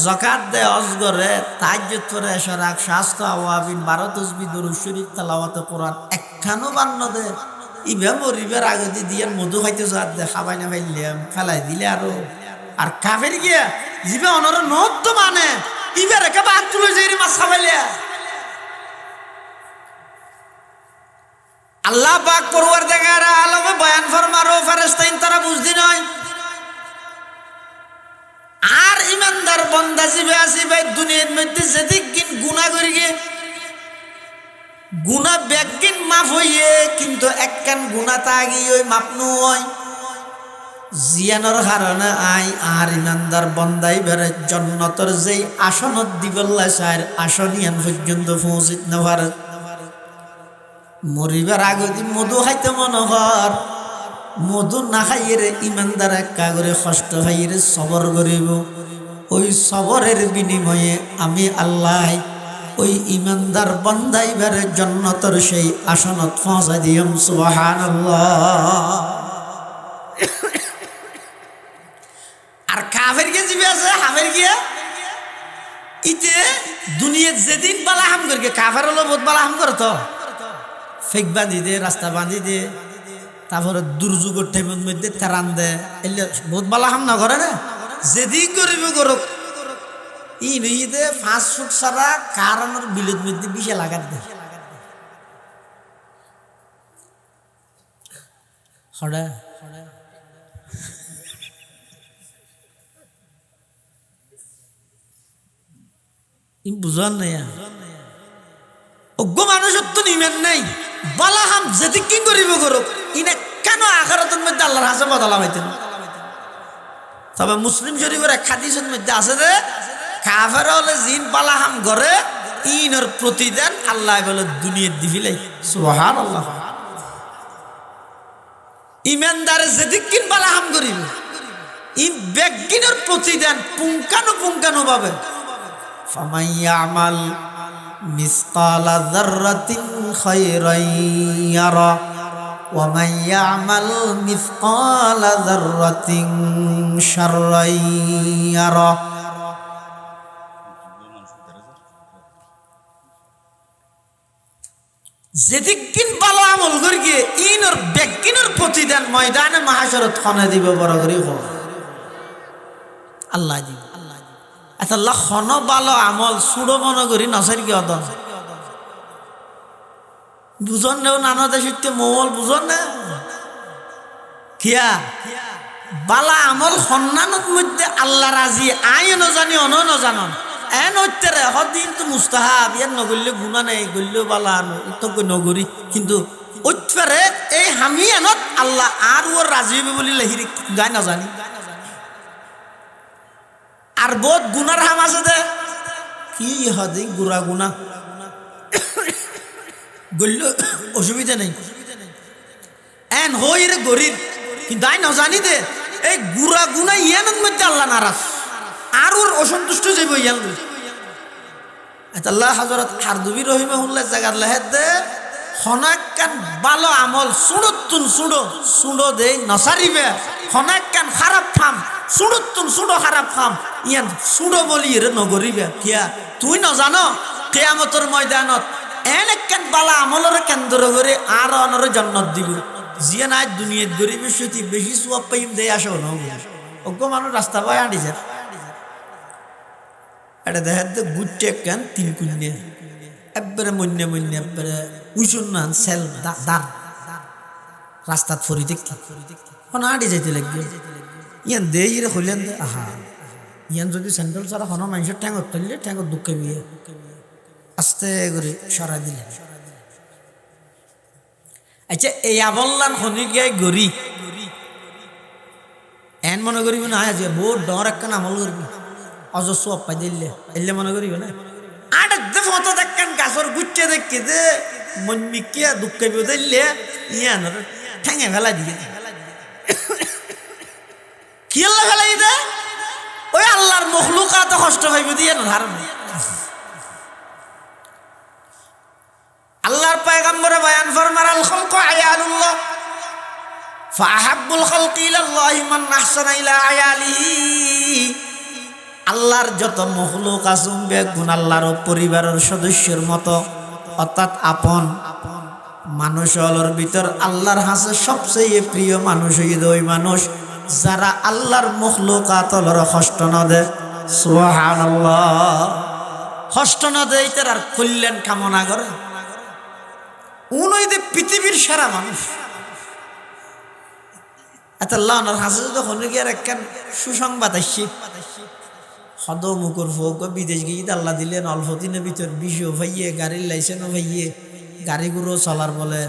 যাকাত দেয় হজ করে তাহাজ্জুদ পড়ে এশরাক শাস্তা আওয়াবিন 12 তাসবিহ দরুদ শরীফ তেলাওয়াত কোরআন একখানো বান্ন দে ইবে মরিবার আগে দিয়ে মধু খাইতে যাত দে খাবাই না ফাইলাম ফেলাই দিলে আর কাফের গিয়া জিবে অনরে নত মানে ইবে রেখে বাদ তুলে যাই মাছ খাবাইলে আল্লাহ পাক পরওয়ারদিগার আলমে বয়ান ফরমারো ফেরেশতাইন তারা বুঝদি নয় আর ইমানদার বান্দা জিবে আসি ভাই দুনিয়ার মধ্যে যেদিক গিন গুনাহ করি গে গুনাহ বেগিন মাফ হইয়ে কিন্তু একখান গুনাহ তাগি ওই মাপ নয় জিয়ানোর কারণে আই আর ইমানদার বান্দাই বেরে জান্নাতের যেই আসনত দিবল্লা চার আসনিয়ান পর্যন্ত পৌঁছিত না পারে মরিবার আগে মধু খাইতে মনে কর মধু না খাইয়ে রে ইমানদার একা করে কষ্ট খাইয়ে রে সবর করিব ওই সবরের বিনিময়ে আমি আল্লাহ ওই ইমানদার বান্দাই বেরে জান্নাতের সেই আসনত পৌঁছাই দিম সুবহানাল্লাহ আর কাফের কে জিবে আছে হাফের গিয়া ইতে দুনিয়ার যেদিন বালা হাম করে কাফের হলো বহুত বালা হাম করে তো ফেক বাঁধি দে রাস্তা বাঁধি দে তারপরে দুর্যোগের টাইমের মধ্যে তেরান দে এলে বহুত বালা হাম না করে না যেদিন করিবে করুক ই নই দে 5 ফুট সারা কারণের বিলের মধ্যে বিষে লাগাত দে হড়া বুঝান নাই অজ্ঞ মানুষের তো নিমেন নাই বালাহাম যেতে কি করিব করুক ইনে কেন আখিরাতের মধ্যে আল্লাহর হাসে বদলা হইতেন তবে মুসলিম শরীফের এক হাদিসের মধ্যে আছে যে কাফের হলে জিন বালাহাম করে ইনের প্রতিদান আল্লাহ বলে দুনিয়ার দিবিলাই সুবহানাল্লাহ ইমানদারে যেতে কিন বালাহাম করিব ই বেগিনের প্রতিদান পুঙ্খানু ভাবে ফামান ইয়ামাল مثقال ذرة خيرا يرى ومن يعمل مثقال ذرة شرا يرى যেদিকিন ভালো আমল করি গিয়ে ইনর বেকিনের প্রতিদান ময়দানে মাহাশরত খানে দিব বড় করে আল্লাহ দিব আচ্ছা লক্ষণ ভালো আমল সুড়ো মনে করি নসের কি অদ বুঝন নেও নানা দেশে মঙ্গল বুঝন না কিয়া বালা আমল সন্ন্যানের মধ্যে আল্লাহ রাজি আই নজানি অন নজানন এন হইতেরে হদিন তো মুস্তাহাব ইয়ার নগরলে গুণা নেই গল্লেও বালা তো নগরী কিন্তু ওইটারে এই হামি আনত আল্লাহ আর ওর রাজি হবে বলি লেহিরি গায় না জানি আর বহুত গুনার হাম আছে দে কি হদি গুড়া গুনা গল্ল অসুবিধা নেই এন হই রে গরিব কিন্তু আই নজানি দে এই গুড়া গুনা ইয়ানের মধ্যে আল্লাহ নারাজ আর ওর অসন্তুষ্ট যাইব ইয়ান আল্লাহ হযরত হারদুবি রহিমাহুল্লাহ জায়গা লেহেদ দে হনাক্কান ভালো আমল সুড়তুন সুড়ো দে নসারিবে হনাক্কান খারাপ ফাম সুড়তুন সুড়ো খারাপ ফাম ইয়ান সুড়ো বলি রে নগরিবে কিয়া তুই ন জানো কিয়ামতের ময়দানত এনেকান বালা আমলের কেন্দ্র করে আর অনরে জান্নাত দিব জিয়া নাই দুনিয়াত গরিবের সাথে বেশি সওয়াব পাইম দেই আসো না অজ্ঞ মানুষ রাস্তা পায় আঁটি যায় এটা দেখা তো গুটে কেন 3 কুইন্নে একবারে মন্যে একবারে উইশুন না সেল দার রাস্তাত ফরি দেখি কোন আঁটি যাইতে লাগবে ইয়ান দেই রে হইলেন আহা ইয়ান যদি স্যান্ডেল ছাড়া কোনো মানুষের ঠ্যাঙ্গত তুললে ঠ্যাঙ্গত দুঃখে বিয়ে আস্তে করে সরা দিলেন আচ্ছা এই আবল্লান খনি গিয়ে গরি এন মনে করিব না আজ বহুত ডর একখান আমল করবি অজস্র অপ্পাই দিলে এলে মনে করিব না আট মতো দেখেন গাছর গুচ্ছে দেখি যে মন মিকিয়া দুঃখে বুঝাইলে ইয়ান ঠেঙে ফেলা দিয়ে কি আল্লাহ ফেলাই দে ওই আল্লাহর মখলুকাত কষ্ট পাইব দিয়ে না ধারণ আল্লাহর পয়গম্বরে বয়ান ফরমার আল খালকু আয়ালুল্লাহ ফাহাব্বুল খালকি ইলাল্লাহি মান আহসানা ইলা আয়ালিহি আল্লাহর যত মখলুক আছে বেগুন আল্লাহর পরিবারের সদস্যের মতো অর্থাৎ আপন মানুষ হলোর ভিতর আল্লাহর হাসে সবচেয়ে প্রিয় মানুষ হইল ওই মানুষ যারা আল্লাহর মখলুকাত হলোর কষ্ট না দেয় সুবহানাল্লাহ কষ্ট না দেয় তার কল্যাণ কামনা করে উনি যে পৃথিবীর সেরা মানুষ এত আল্লাহর হাসে যখন গিয়ে একখান সুসংবাদ আসছে হদ মুকুর ফোক বিদেশ গিয়ে আল্লাহ দিলেন অল্প দিনের ভিতর বিষও ভাইয়ে গাড়ির লাইসেন্সও ভাইয়ে গাড়িগুলো চলার বলে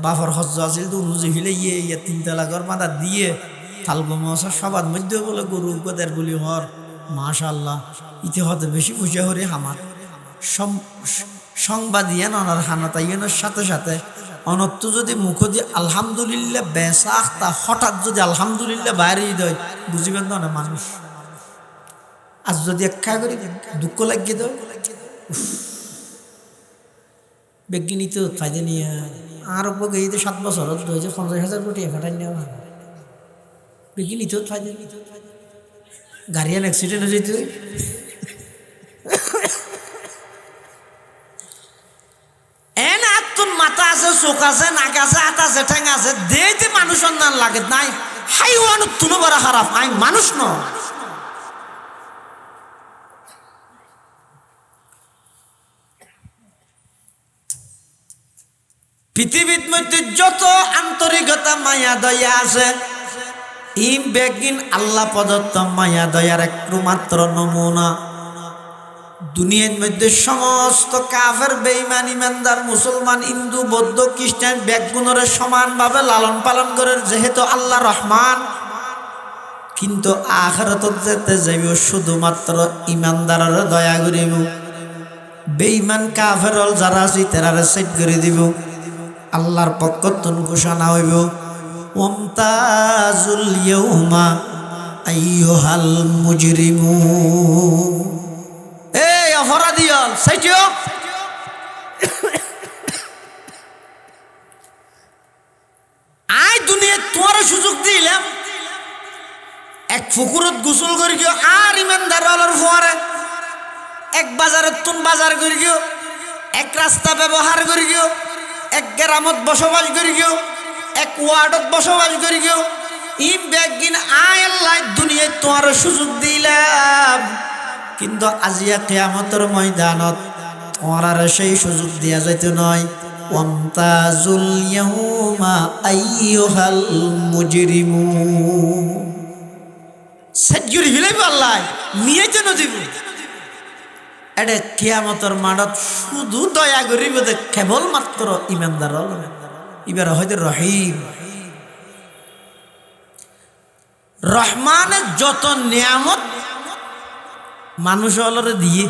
বাফর হজ্জ আছিল তো উনুজি ফিলে ইয়ে 3 তালাকর মাথা দিয়ে থালগমসা সবার মধ্যে বলে গরু গদের বলি হর মাশাআল্লাহ ইতি হতে বেশি খুশি হরে আমার সংবাদ ইয়ে ননার হানাতাইয়ের সাথে সাথে অনত্য যদি মুখ দিয়ে আলহামদুলিল্লাহ বেসাখ তা হঠাৎ যদি আলহামদুলিল্লাহ বাইরে দেয় বুঝিবেন না মানুষ আজ যদি একটা করি দুঃখ লাগিয়ে দাও বেগিনী তো ফায়দা নিয়ে আর উপরে এই তো 7 বছর 50,000 কোটি ফাটাই নেওয়া বেগিনী তো ফায়দা গাড়িয়ান অ্যাক্সিডেন্ট হয়ে যেত মাথা আছে চোখ আছে নাক আছে হাত আছে ঠ্যাং আছে দেখতে মানুষের নাম লাগে নাই হাইওয়ান তুলো বড় খারাপ আই মানুষ ন পৃথিবীর মধ্যে যত আন্তরিকতা মায়া দয়া আছে ই বেগিন আল্লাহ প্রদত্ত মায়া দয়ার একমাত্র নমুনা দুনিয়ার মধ্যে সমস্ত কাফের বেঈমান ইমানদার মুসলমান হিন্দু বৌদ্ধ খ্রিস্টান বেগুনরে সমানভাবে লালন পালন করে যেহেতু আল্লাহ রহমান কিন্তু আখিরাতত যেতে যাইব শুধুমাত্র ইমানদারের দয়া করিব বেঈমান কাফের যারা আছে তারারে সেট করে দিব আল্লাহর পক্ষ থেকে ঘোষণা হইব ওয়ামতাজুল ইয়াউমা আইয়ুহাল মুজরিমুন এই অপরাধীল সাইটিও আই দুনিয়া তোমার সুযোগ দিলাম এক ফুকুরত গোসল করি গিয়ে আর ইমানদার হলার ফোয়ারে এক বাজারের তুন বাজার করি গিয়ে এক রাস্তা ব্যবহার করি গিয়ে এক গ্রামত বসবাস করি গিয়ে এক ওয়ার্ডত বসবাস করি গিয়ে ই বেগিন আয় আল্লাহ দুনিয়ায় তোমার সুযোগ দিলাম কিন্তু আজিয়া কিয়ামতের ময়দানত তোমার সেই সুযোগ দিয়া যাইতে নয় ওয়ামতাজুল ইয়াউমা আইয়ুহাল মুজরিমুন সেজুরি হিলাইব আল্লাহ নিয়ে যেন দিব এটা কিয়ামতের মাঠত শুধু দয়া করিব যে কেবলমাত্র ইমানদার এবার হয়তো রহিম রহমানের যত নিয়ামত মানুষ অলরে দিয়ে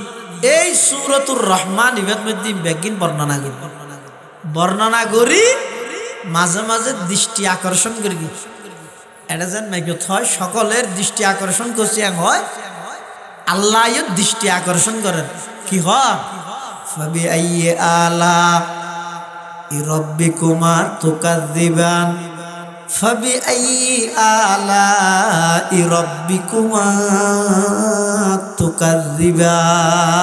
এই সূরাতুর রহমান ইবাদ মধ্যে বেগিন বর্ণনা করি মাঝে মাঝে দৃষ্টি আকর্ষণ করি এটা যেন মেঘত হয় সকলের দৃষ্টি আকর্ষণ করছি হয় আল্লাহ দৃষ্টি আকর্ষণ করেন কি হয় ফাবি আইয়ি আলা রাব্বিকুমা তুকাযযিবান ফাবি আইয়ি আলা রাব্বিকুমা তুকাযযিবান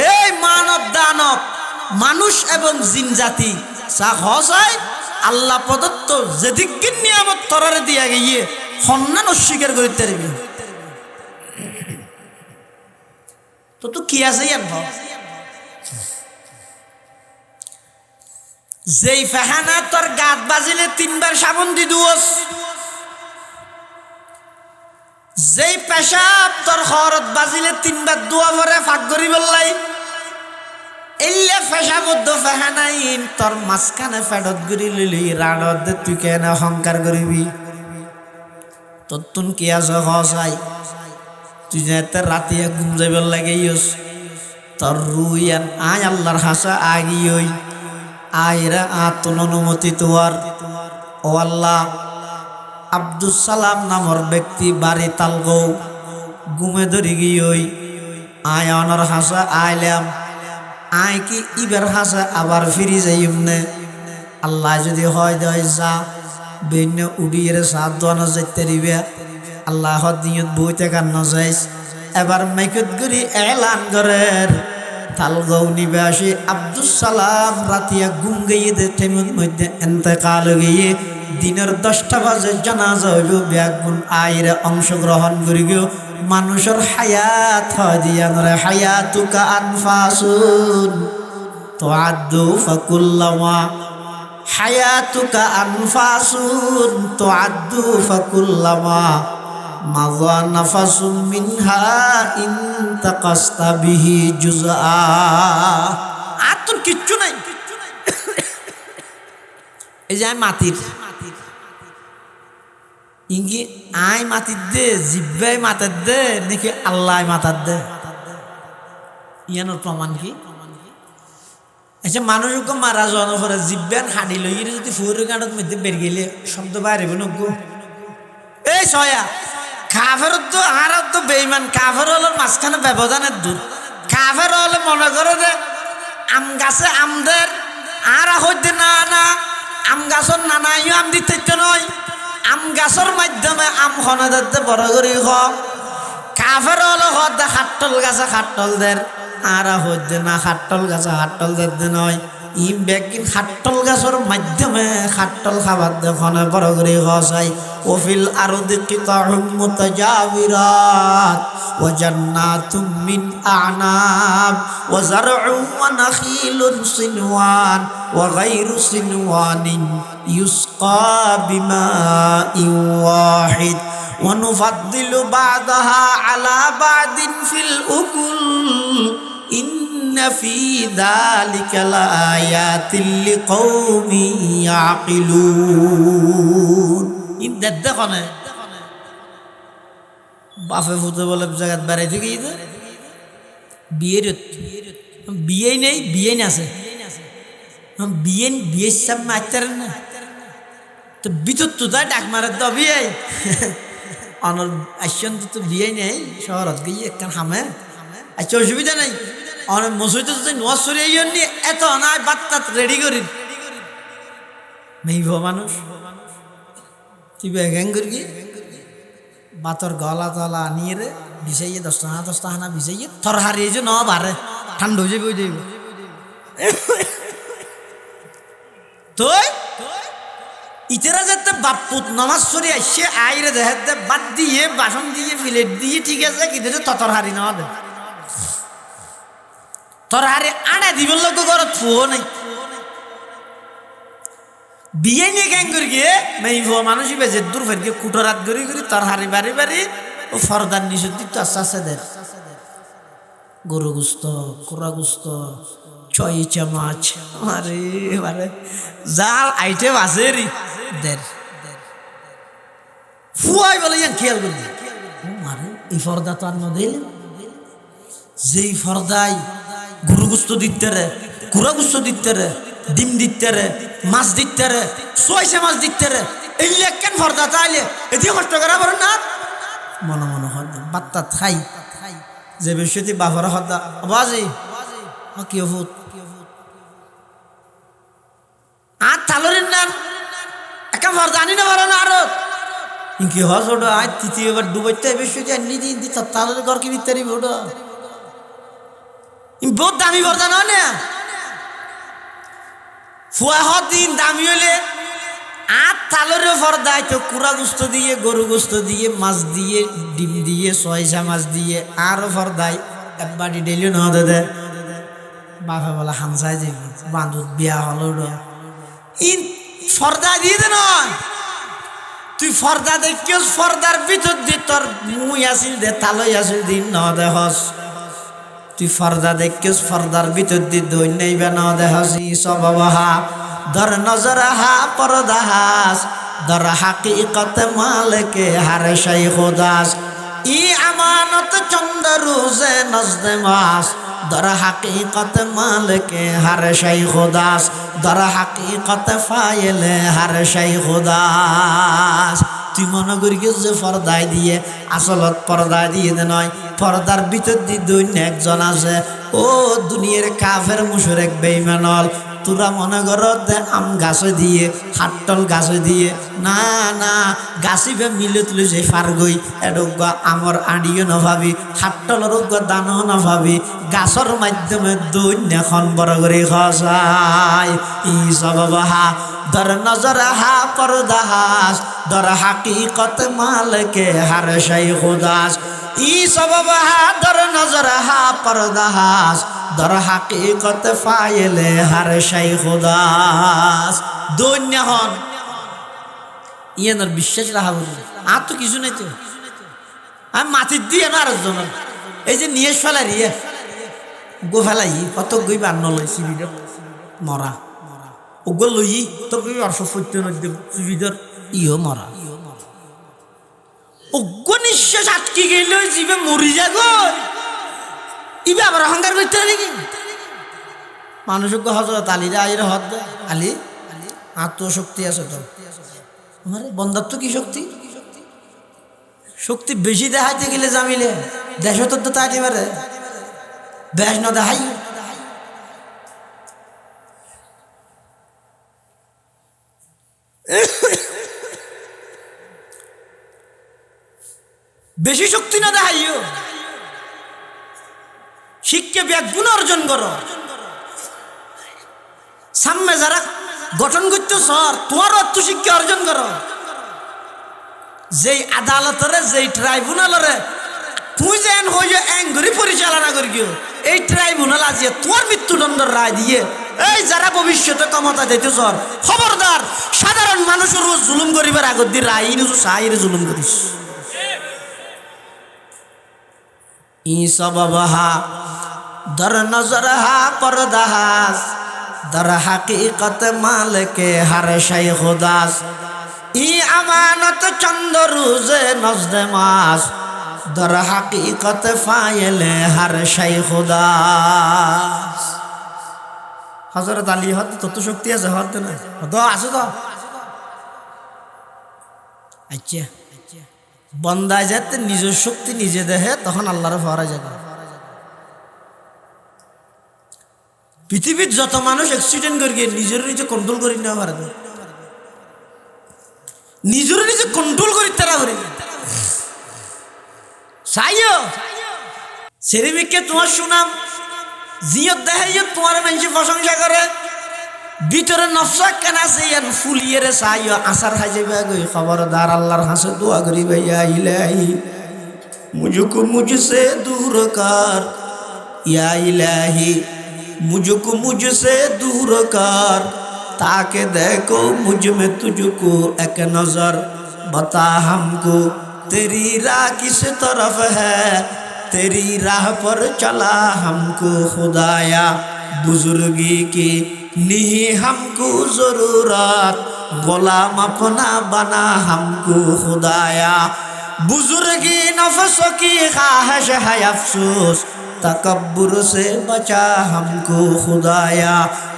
এই মানব দানব মানুষ এবং জিন জাতি যা হয় আল্লাহ প্রদত্ত যেদিকে নিয়ামত তরারে দিয়া গিয়ে সম্মান অস্বীকার করিতে পারবি তো কি আছে যেই ফেহানা তোর গাত বাজিলে 3 বার সাবন দি দুস যেই পেশাব তোর খরত বাজিলে 3 বার দোয়া করে ফাঁক করি বললাই এলে পেশাবদ্ধ ফেহানাইন তোর মাঝখানে ফেডত গড়ি লিলি রাড়ত তুই কেন অহংকার করিবি তোর তুন কি আছে হসাই তুই যাতে রাতে ঘুম যাইবার লাগে তোর রুইয়ান আয় আল্লাহর হাসা আগিয়ই আয়রা আতন অনুমতি তোয়ার ও আল্লাহ আব্দুস সালাম নামর ব্যক্তি বাড়ি তালগো গুমে ধরি গিয়ই আয় অনর হাসা আইলাম আয় কি ইবার হাসা আবার ফিরি যাইমনে আল্লাহ যদি হয় দেয় যা বেন্য উড়িয়ে সাত দোয়ানো যাইতে দিবে আল্লাহ দিয়ত বইতে কান্ন যাইস এবার মাইকত গরি এলান করের তালগাঁও নিবাসী আব্দুস সালাম রাতিয়া ঘুম গিয়ে দে থেমুর মধ্যে এন্তেকাল গিয়ে দিনের 10টা বাজে জানাজা হইব ব্যাগুন আইরে অংশগ্রহণ করি গিয়ে মানুষের হায়াত হয় দিয়া নরে হায়াতুকা আনফাসুন তুআদ্দু ফাকুল্লামা হায়াতুকা আনফাসুন তুআদ্দু ফাকুল্লামা মাযা নাফাসুম মিনহা ইনতাকাসতা বিহি জুজআ আর তোর কিচ্ছু নাই এই যে মাটির ইঙ্গি আই মাটির দে জিব্বাই মাথার দে নাকি আল্লাহ মাথার দে ইয়ানোর প্রমাণ কি আচ্ছা মানুষকে মারা যাওয়ার পরে জিব্বান হাঁড়ি লই যদি ফুয়ের গাঁটত মধ্যে বের গেলে শব্দ বাইরে নগো এই ছয়া কাফের তো হারাত তো বেইমান কাফের হলো মাঝখানে ব্যবধানের দূর কাফের হলে মনে করে যে আম গাছে আমদের আর হইতে না না আম গাছর নানাইও আম দিতে নয় আম গাছর মাধ্যমে আম খনাদের বড় করি হোক কাফের হলো হদ খাট্টল গাছে খাট্টল দের আর হইতে না খাট্টল গাছে খাট্টল দের নয় ইম ব্যাগিন খাট্টল গাছর মাধ্যমে খাট্টল খাবার দেখনে বড় করে হসাই ওফিল আরদি কিতাহুম মুতাজাবিরাত ওয়া জান্নাতুম মিন আ'নাব ওয়া যার'উন ওয়া নাখিলুন সিনওয়ান ওয়া গায়রু সিনওয়ানিন ইউসকা বিমাইন ওয়াহিদ ওয়া নুফাদ্দিলু বা'দাহা আলা বা'দিন ফিল উকুল ইন্না ফি যালিকা লাআয়াতিল লিকাওমিন ইয়াকিলুন ইন দেখনে বাপে ফুতে বলে জায়গা বেড়াইতে গিয়ে বিয়ের বিয়ে নেই বিয়ে আছে বিয়ে সব মারতেন না তো বিদ্যুৎ তো তাই ডাক মারে তো বিয়ে অনর আসছেন তো বিয়ে নেই শহরত গিয়ে একখান হামে আচ্ছা অসুবিধা নেই অনেক মসজিদে যদি নোয়াজ সরিয়ে নিয়ে এত অনায় বাত্তা রেডি করি মেইব মানুষ তুই ব্যাং করি বাতর গলা তলা নিয়ে রে ভিজাইয়ে 10টা হানা ভিজাইয়ে থর হারিয়ে যে ন বারে ঠান্ডা হয়ে যাবে ওই যাইব তো ইতেরা যাতে বাপুত নামাজ সরি আসছে আইরে দেখাতে বাদ দিয়ে বাসন দিয়ে প্লেট দিয়ে ঠিক আছে কিন্তু ততর হারি নেওয়া দে তোর হারে আড়া দিবেন লোক ঘরত ফুয়ো নাই বিয়ে নিয়ে গ্যাং করি গিয়ে মেয়ে ভুয়া মানুষই বেজে দূর ফের গিয়ে কুটোরাত করি করি তোর হারি বাড়ি বাড়ি ও ফরদার নিষেধ তো আস্তে আস্তে দের গরু গুস্ত কোরা গুস্ত 6 চামচ আরে আরে যার আইটেম আছে রে দের ফুয়াই বলে ইয়ান খেয়াল করি মারে এই ফর্দা তো আর নদিল যেই ফর্দাই গরু গুস্ত দিতে রে কোরা গুস্ত দিতে রে ডিম দিতে রে মাছ দিতে রে 6 চামচ দিতে রে এই কেন ফর্দা তাইলে এদিকে কষ্ট করা পারেন না মনে মনে হয় বাত্তা খাই যে বেশি বাফার হদ্দা বাজি কি ভূত আর তালরের নাম একা ফর্দা আনি না পারে না আরো কি হস ওটা আজ তৃতীয়বার ডুবাইতে বেশি আনি দিন দি তালরের ঘর কি দিতে পারি ওটা বহুত দামি ফর্দা নয় না ফুয়া দিন দামি হইলে আর তালরে ফর্দায় তো কুড়া গুস্ত দিয়ে গরু গুস্ত দিয়ে মাছ দিয়ে ডিম দিয়ে 6 চামচ দিয়ে আরো ফর্দায় একবারই ডেলিও না দে বাপা বলা হামসাই যে বান্ধব বিয়া হলো ইন ফর্দা দিয়ে দে নয় তুই ফর্দা দেখিস ফর্দার ভিতর দিয়ে তোর মুই আসিল দে তালই আসিল দিন ন দেহস তুই ফর্দা দেখিস ফর্দার ভিতর দিয়ে দই নেইবে ন দেহস ই সব বাহা দর নজর হা পরদাস দর হাকিকত মালিকে হার শাইখ দাস ই আমানত চন্দ রোজে নজদে মাস در حقیقت مالک ہر شے خداست در حقیقت فاعل ہر شے خداست তুই মনে করি যে পর্দায় দিয়ে আসলত পর্দায় দিয়ে নয় পর্দার ভিতর দিয়ে দুনিয়া একজন আছে ও দুনিয়ার কাফের মুশরিক বেঈমান তোরা মনে করো আম গাছে দিয়ে হাট্টল গাছে দিয়ে না না গাছিবে মিলে তুলে যে ফারগই এডোগ্য আমর আড়িও নভাবি হাট্টলের দানও নভাবি গাছর মাধ্যমে দুনিয়াখন বড় করে খসায় ই সবাহা দর নজর হা পরদাহাস দর হাকিকত মালকে হর শে খুদাস ই সবাহা দর নজর হা পরদাহাস দর হাকিকত ফাইলে হর শে খুদাস দুনিয়া হন ইয়ানোর বিশ্বাস রাখা বলি আর তো কিছু নেই তো আমি মাটির দিয়ে না আরেকজন এই যে নিয়ে ফেলাই রিয়ে গো ফেলাই কত গই বান্ন লইছি ভিডিও মরা ওগো লই তো গই 870 ভিডিওর ইও মরা ওগো নিঃশ্বাস আটকে গেল জীবে মরি যা গো ইবে আবার অহংকার করতে নাকি মানুষকে হজরত আলীরা আইরে হদ দে আলী আত্মশক্তি আছে তো আমার বন্ধাত্ম কি শক্তি শক্তি বেশি দেখাইতে গেলে জামিলে দেশ তো তাই পারে দেশ না দেখাই বেশি শক্তি না দেখাইও শিক্ষা ব্যাগুণ অর্জন করো সামনে যারা গঠন করতে সর তোমার অর্থ শিক্ষা অর্জন করো যেই আদালতরে যেই ট্রাইব্যুনালরে তুই যেন হয়ে অ্যাঙ্গুরি পরিচালনা করি এই ট্রাইব্যুনাল আজিয়ে তোমার মৃত্যুদণ্ডের রায় দিয়ে এই যারা ভবিষ্যতে ক্ষমতা দিতে সর খবরদার সাধারণ মানুষের জুলুম করিবার আগত দিয়ে রায় নিজু সাহিরে জুলুম করিস ই সবাহা দর নজর হা পরদাহাস দর হাকিকত মালকে হর শে খুদাস ই আমানত চন্দ রোজে নজদে মাস দর হাকিকত ফাইলে হর শে খুদাস হযরত আলী হদ তত শক্তি আছে হদ না তো আছে তো আচ্ছা বন্দা যেতে নিজের শক্তি নিজে দেহে তখন আল্লাহর ফরা যাবে পৃথিবীর যত মানুষ অ্যাক্সিডেন্ট করি নিজের নিজে কন্ট্রোল করি না পারে নিজের নিজে কন্ট্রোল করি তারা করে চাইও সেরিমিককে তোমার সুনাম জিয়ত দেখাইও তোমার মানুষ প্রশংসা করে ভিতরে নফসা কেন আছে ইয়ান ফুলিয়ে রে চাইও আসার খাই যাবে গই খবরদার আল্লাহর হাসে দোয়া করি ভাইয়া ইলাহি মুঝকো মুঝসে দূর কর ইয়া ইলাহি मुझको मुझसे दूर कर ताकि देखो मुझ में तुझको एक नजर बता हमको तेरी राह किस तरफ है तेरी राह पर चला हमको खुदाया बुजुर्गी की नहीं हमको जरूरत गुलाम अपना बना हमको खुदाया बुजुर्गी नफ्स की ख्वाहिश है अफसोस तकब्बुर से बचा हमको खुदाया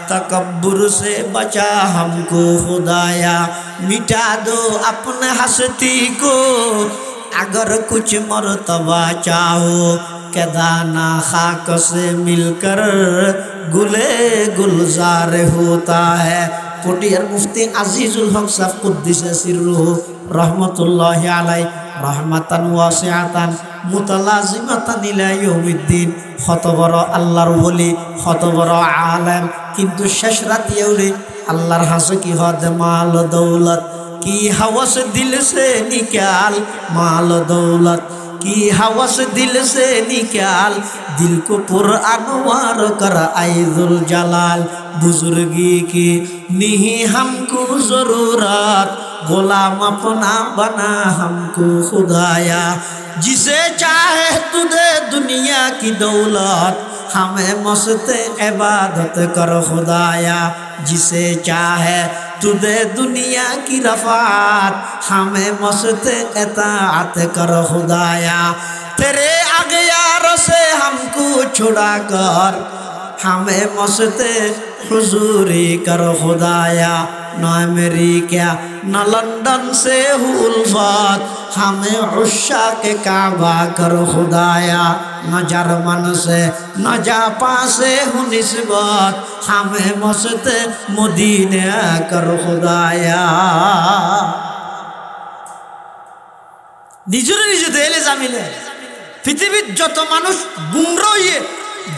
तकब्बुर से बचा हमको खुदाया मिटा दो अपने हस्ती को अगर कुछ मर्तबा चाहो के दाना खाक से मिलकर गुले गुलजार होता है पटियार मुफ्ती আজিজুল হক সাহেব কুদ্দিসে সিররুহু রহমাতুল্লাহি আলাইহি রহমাতান ওয়াসিআতান মুতালাজিমাতান ইলা ইয়াউমিদ্দিন কত বড় আল্লাহর ওলি কত বড় আলেম কিন্তু শেষ রাতে আল্লাহর হাসে কি হদ মাল দৌলত কি হাওয়াস দিল সে নিকাল মাল দৌলত की हवस दिल से निकाल दिल को पुरअनवार कर आइजुल जलाल बुजुर्गी की नहीं हमको जरूरत गुलाम अपना बना हमको खुदाया जिसे चाहे तू दे दुनिया की दौलत हमें मस्त इबादत कर खुदाया जिसे चाहे तू दे दुनिया की रफ़ात हमें मस्त इताअत कर खुदाया तेरे आगे या से हमको छुड़ा कर हमें मस्ते हुजूरी कर खुदाया न अमेरिका न लंदन से उल्फत हमें उषा के काबा कर खुदाया न जर्मन से न जापान से हूँ निस्बत हमें मस्ते मदीना कर खुदाया নিজের নিজে দেলে জামিলে পৃথিবীর যত মানুষ গুমরা হইয়ে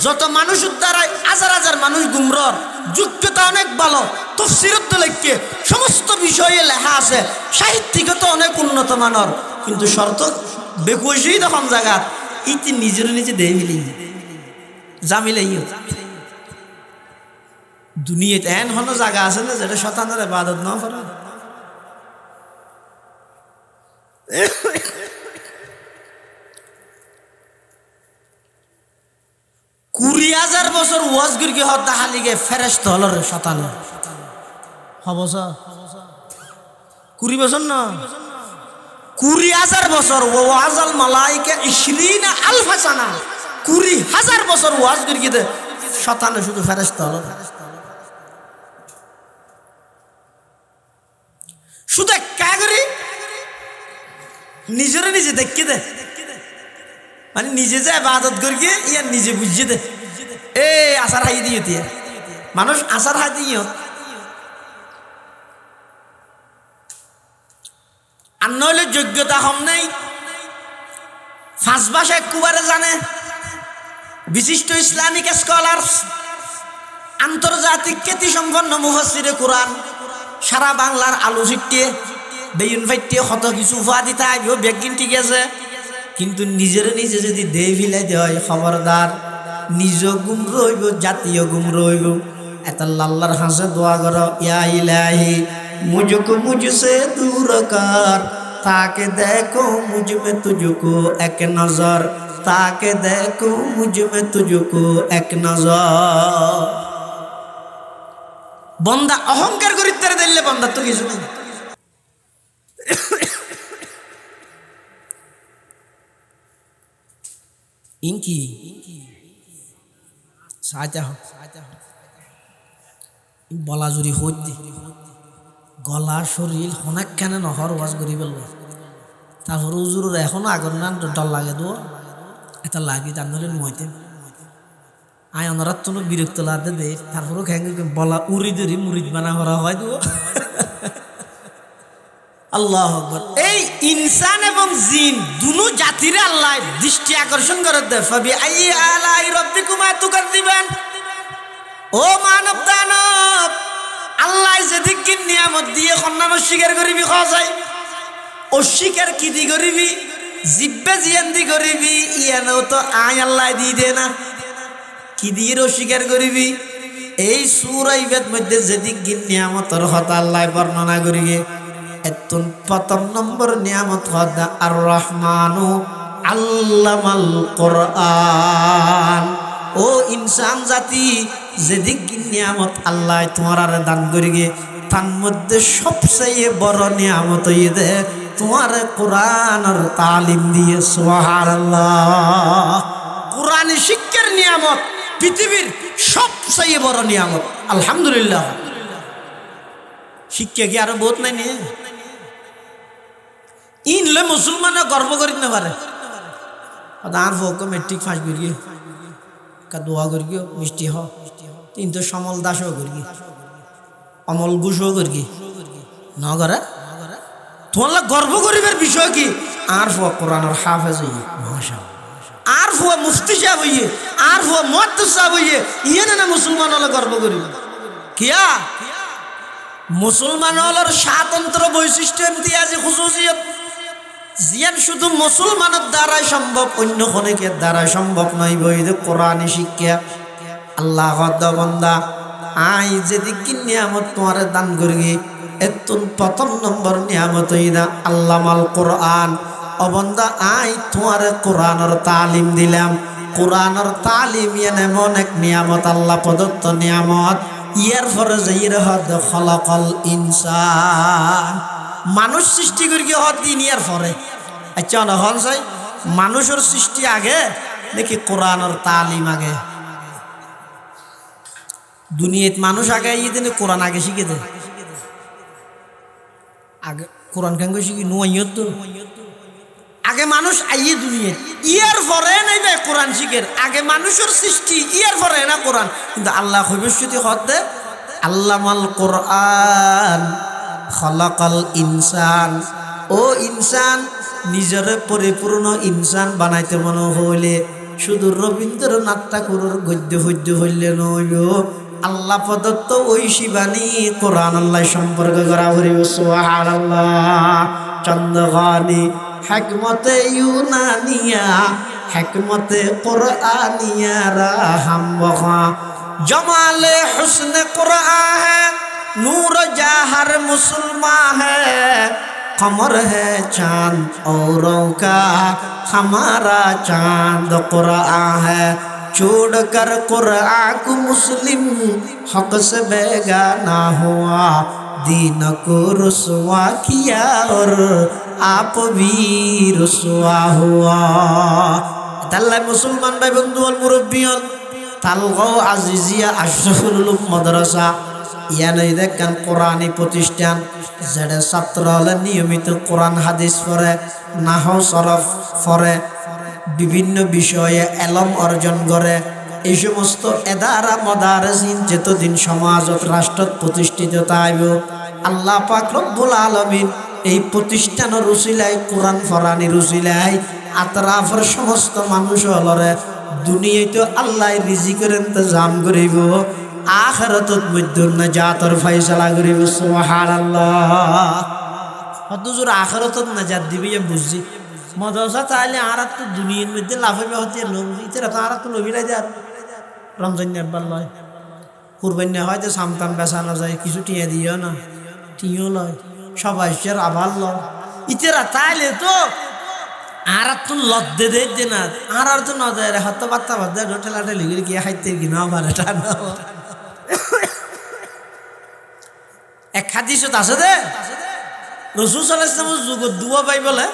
যত মানুষের দ্বারা হাজার হাজার মানুষ গুমরার যোগ্যতা অনেক ভালো তাফসীরত লেখকে সমস্ত বিষয়ে লেখা আছে সাহিত্যিকত অনেক উন্নত মানের কিন্তু শর্ত বেকুশি তখন জায়গা ইতি নিজের নিজে দেই মিলি জামিলে দুনিয়াতে এন হন জায়গা আছে না যেটা শতানের ইবাদত না করে কুড়ি হাজার বছর ওয়াজ গিরকে হত্যা হালিগে ফেরেশত হলর শতান হবস 20 বছর না 20,000 বছর ওয়াজাল মালাইকা 20,000 সানা 20,000 বছর ওয়াজ গিরকে দে শতান শুধু ফেরেশত হলর শুধু কাগরি নিজের নিজে দেখকে দে মানে নিজে যে ইবাদত করিয়ে ইয়ার নিজে বুঝিয়ে দে এ আসার হাই দিয়ে দিয়ে মানুষ আসার হাই দিয়ে আর নইলে যোগ্যতা কম নেই 5 ভাষা একবারে জানে বিশিষ্ট ইসলামিক স্কলার আন্তর্জাতিক খ্যাতি সম্পন্ন মুফাসসিরে কোরআন সারা বাংলার আলো ছিটিয়ে বেইন ফাইটিয়ে কত কিছু উফা দিতে আইব বেগিন ঠিক আছে কিন্তু নিজের নিজে যদি দেই ফিলাই দেয় খবরদার নিজ গুম রইব জাতীয় গুম রইব এত আল্লাহর হাসে দোয়া করো ইয়া ইলাহি মুঝকো মুঝসে দূর কর তাকে দেখো মুঝ মে তুঝকো এক নজর তাকে দেখো মুঝ মে তুঝকো এক নজর বন্দা অহংকার করিতে দিলে বন্দা তো কিছু নেই ইনকি সাজা বলা জুরি হইতে গলা শরীর অনেক কেন নহর ওয়াজ করি বললো তারপর উজুর এখনো আগর না ডর লাগে দো এটা লাগি তার নলে নুয়াইতে আয় অনরাত তো বিরক্ত লাগে দে তারপরও বলা উড়ি ধরি মুড়ি বানা করা হয় দো আল্লাহু আকবার এই ইনসান এবং জিন দুনো জাতিরে আল্লাহ দৃষ্টি আকর্ষণ করে দেয় ফাবি আই আলাই রাব্বিকুমা তুকাযিবান ও মানব দানব আল্লাহ যেদিকে নিয়ামত দিয়ে কন্যাম স্বীকার করিবি খাওয়া যায় অস্বীকার কি দি করিবি জিব্বে জিয়ান্দি করিবি ইয়ানো তো আয় আল্লাহ দিয়ে দে না কি দিয়ে অস্বীকার করিবি এই সূরা ইবাদ মধ্যে যেদিকে নিয়ামতের কথা আল্লাহ বর্ণনা করিবে এতন প্রথম নম্বর নিয়ামত হদা আর রহমানু আল্লামাল কোরআন ও ইনসান জাতি যেদিক নিয়ামত আল্লাহ তোমার দান করিগে তার মধ্যে সবচেয়ে বড় নিয়ামত দে তোমার কোরআনের তালিম দিয়ে সুবহানাল্লাহ কোরআন শিক্ষার নিয়ামত পৃথিবীর সবচেয়ে বড় নিয়ামত আলহামদুলিল্লাহ শিক্ষা কি আরো বহুত নাই নিয়ে ইনলে মুসলমানরা গর্ব করি না পারে আর ফোক মেট্রিক পাস করিয়ে দোয়া করিও মিষ্টি হ কিন্তু সমল দাসও করি অমল ঘোষও করি ন করে তোমার গর্ব করিবার বিষয় কি আর ফোক কোরআনের হাফেজ হইয়ে আর ফোয়া মুফতি সাহেব হইয়ে আর ফোয়া মুহাদ্দিস সাহেব হইয়ে ইয়ে না মুসলমান হলে গর্ব করিব কিয়া মুসলমান হলের স্বাতন্ত্র বৈশিষ্ট্য ইমতিয়াজি খুসুসিয়ত জিয়ান শুধু মুসলমানের দ্বারাই সম্ভব অন্য অনেকের দ্বারা সম্ভব নয় বৈধ কোরআন শিক্ষা আল্লাহ বান্দা আই যেদিকে নিয়ামত তোমার দান করি এতন প্রথম নম্বর নিয়ামত ইদা আল্লামাল কোরআন ও বান্দা আই তোমার কোরআনের তালিম দিলাম কোরআনের তালিম এমন এক নিয়ামত আল্লাহ প্রদত্ত নিয়ামত ইয়ার পরে যাইর হদ খলাকল ইনসান মানুষ সৃষ্টি করি হদ দিন ইয়ার পরে আচ্ছা নহন চাই মানুষের সৃষ্টি আগে নাকি কোরআনের তালিম আগে? দুনিয়াত মানুষ আগে আইয়ে দেন, কোরআন আগে শিখে দেয়। আগে কোরআন কেন শিখি নোয়াইয়ত তো আগে মানুষ আইয়ে দুনিয়াত, ইয়ার পরে নাই ভাই কোরআন শিখের। আগে মানুষের সৃষ্টি, ইয়ার পরে না কোরআন। কিন্তু আল্লাহ ভবিষ্যতি হতে আল্লামাল কোরআন খলাকাল ইনসান। ও ইনসান, নিজের পরিপূর্ণ ইনসান বানাইতে মনে হইলে শুধু রবীন্দ্রনাথ ঠাকুরের গদ্য পদ্য হইলে নইল, আল্লাহ প্রদত্ত ওই শিবানী কোরআন আল্লাহ সম্পর্ক করা হইব। সুবহানাল্লাহ। চন্দ্রগানি হিকমতে ইউনানিয়া, হিকমতে কুরআনিয়া রাহাম বখা, জমালে হুসনে কুরআন है, नूर जहर मुसलमान है, कमर है चांद औरों का, हमारा चांद कुरआन है, छोड़ कर कुरआन को मुस्लिम हक से बेगाना हुआ, दीन को रुसवा किया और आप भी रुसवा हुआ। তাল্লাই মুসলমান ভাই বন্ধু আর মুরব্বিয়ন, তালগাঁও আজিজিয়া আশরাফুল উলুম মাদ্রাসা ইয়ানই দেখেন কোরআনী প্রতিষ্ঠান, যেটা ছাত্র হলে নিয়মিত কোরআন হাদিস পড়ে, নাহও সরফ পড়ে, বিভিন্ন বিষয়ে এলম অর্জন করে। এই সমস্ত এদারা মাদারিস যতদিন সমাজত রাষ্ট্রত প্রতিষ্ঠিত থাকব, আল্লাহ পাক রব্বুল আলামিন এই প্রতিষ্ঠানের উসিলায়, কোরআন ফরানির উসিলায় আতরাফের সমস্ত মানুষ হলরে দুনিয়াতে আল্লাহ রিজিকের ইন্তজাম করিব, আখিরাতত মধ্যে নাজাতের ফয়সালা করিব। সুবহানাল্লাহ। হতজুর আখিরাতত নাজাত দিবি বুঝছি। মাদ্রাসা তাইলে আর তো দুনিয়ার মধ্যে লাভে হতে লোক ইতরা তো আর তো লবিলাই যায়। রমজান নেবার লয়, কুরবানি হয় যে সামতাম বেচানো যায়, কিছু টিয়া দিও না, টিও লয়, সবাই সে আবার লয় ইতরা তাইলে তো আর তো লদ্দে দে না, আর তো ন দেয় হত বার্তা বাদ্দা ঠেলা ঠেলি করে গিয়ে খাইতে কিনা পারে ঠান্ডা। এক হাদিসত আছে দে রাসূল সাল্লাল্লাহু আলাইহি ওয়াসাল্লাম যুগত দুয়া পাই বলে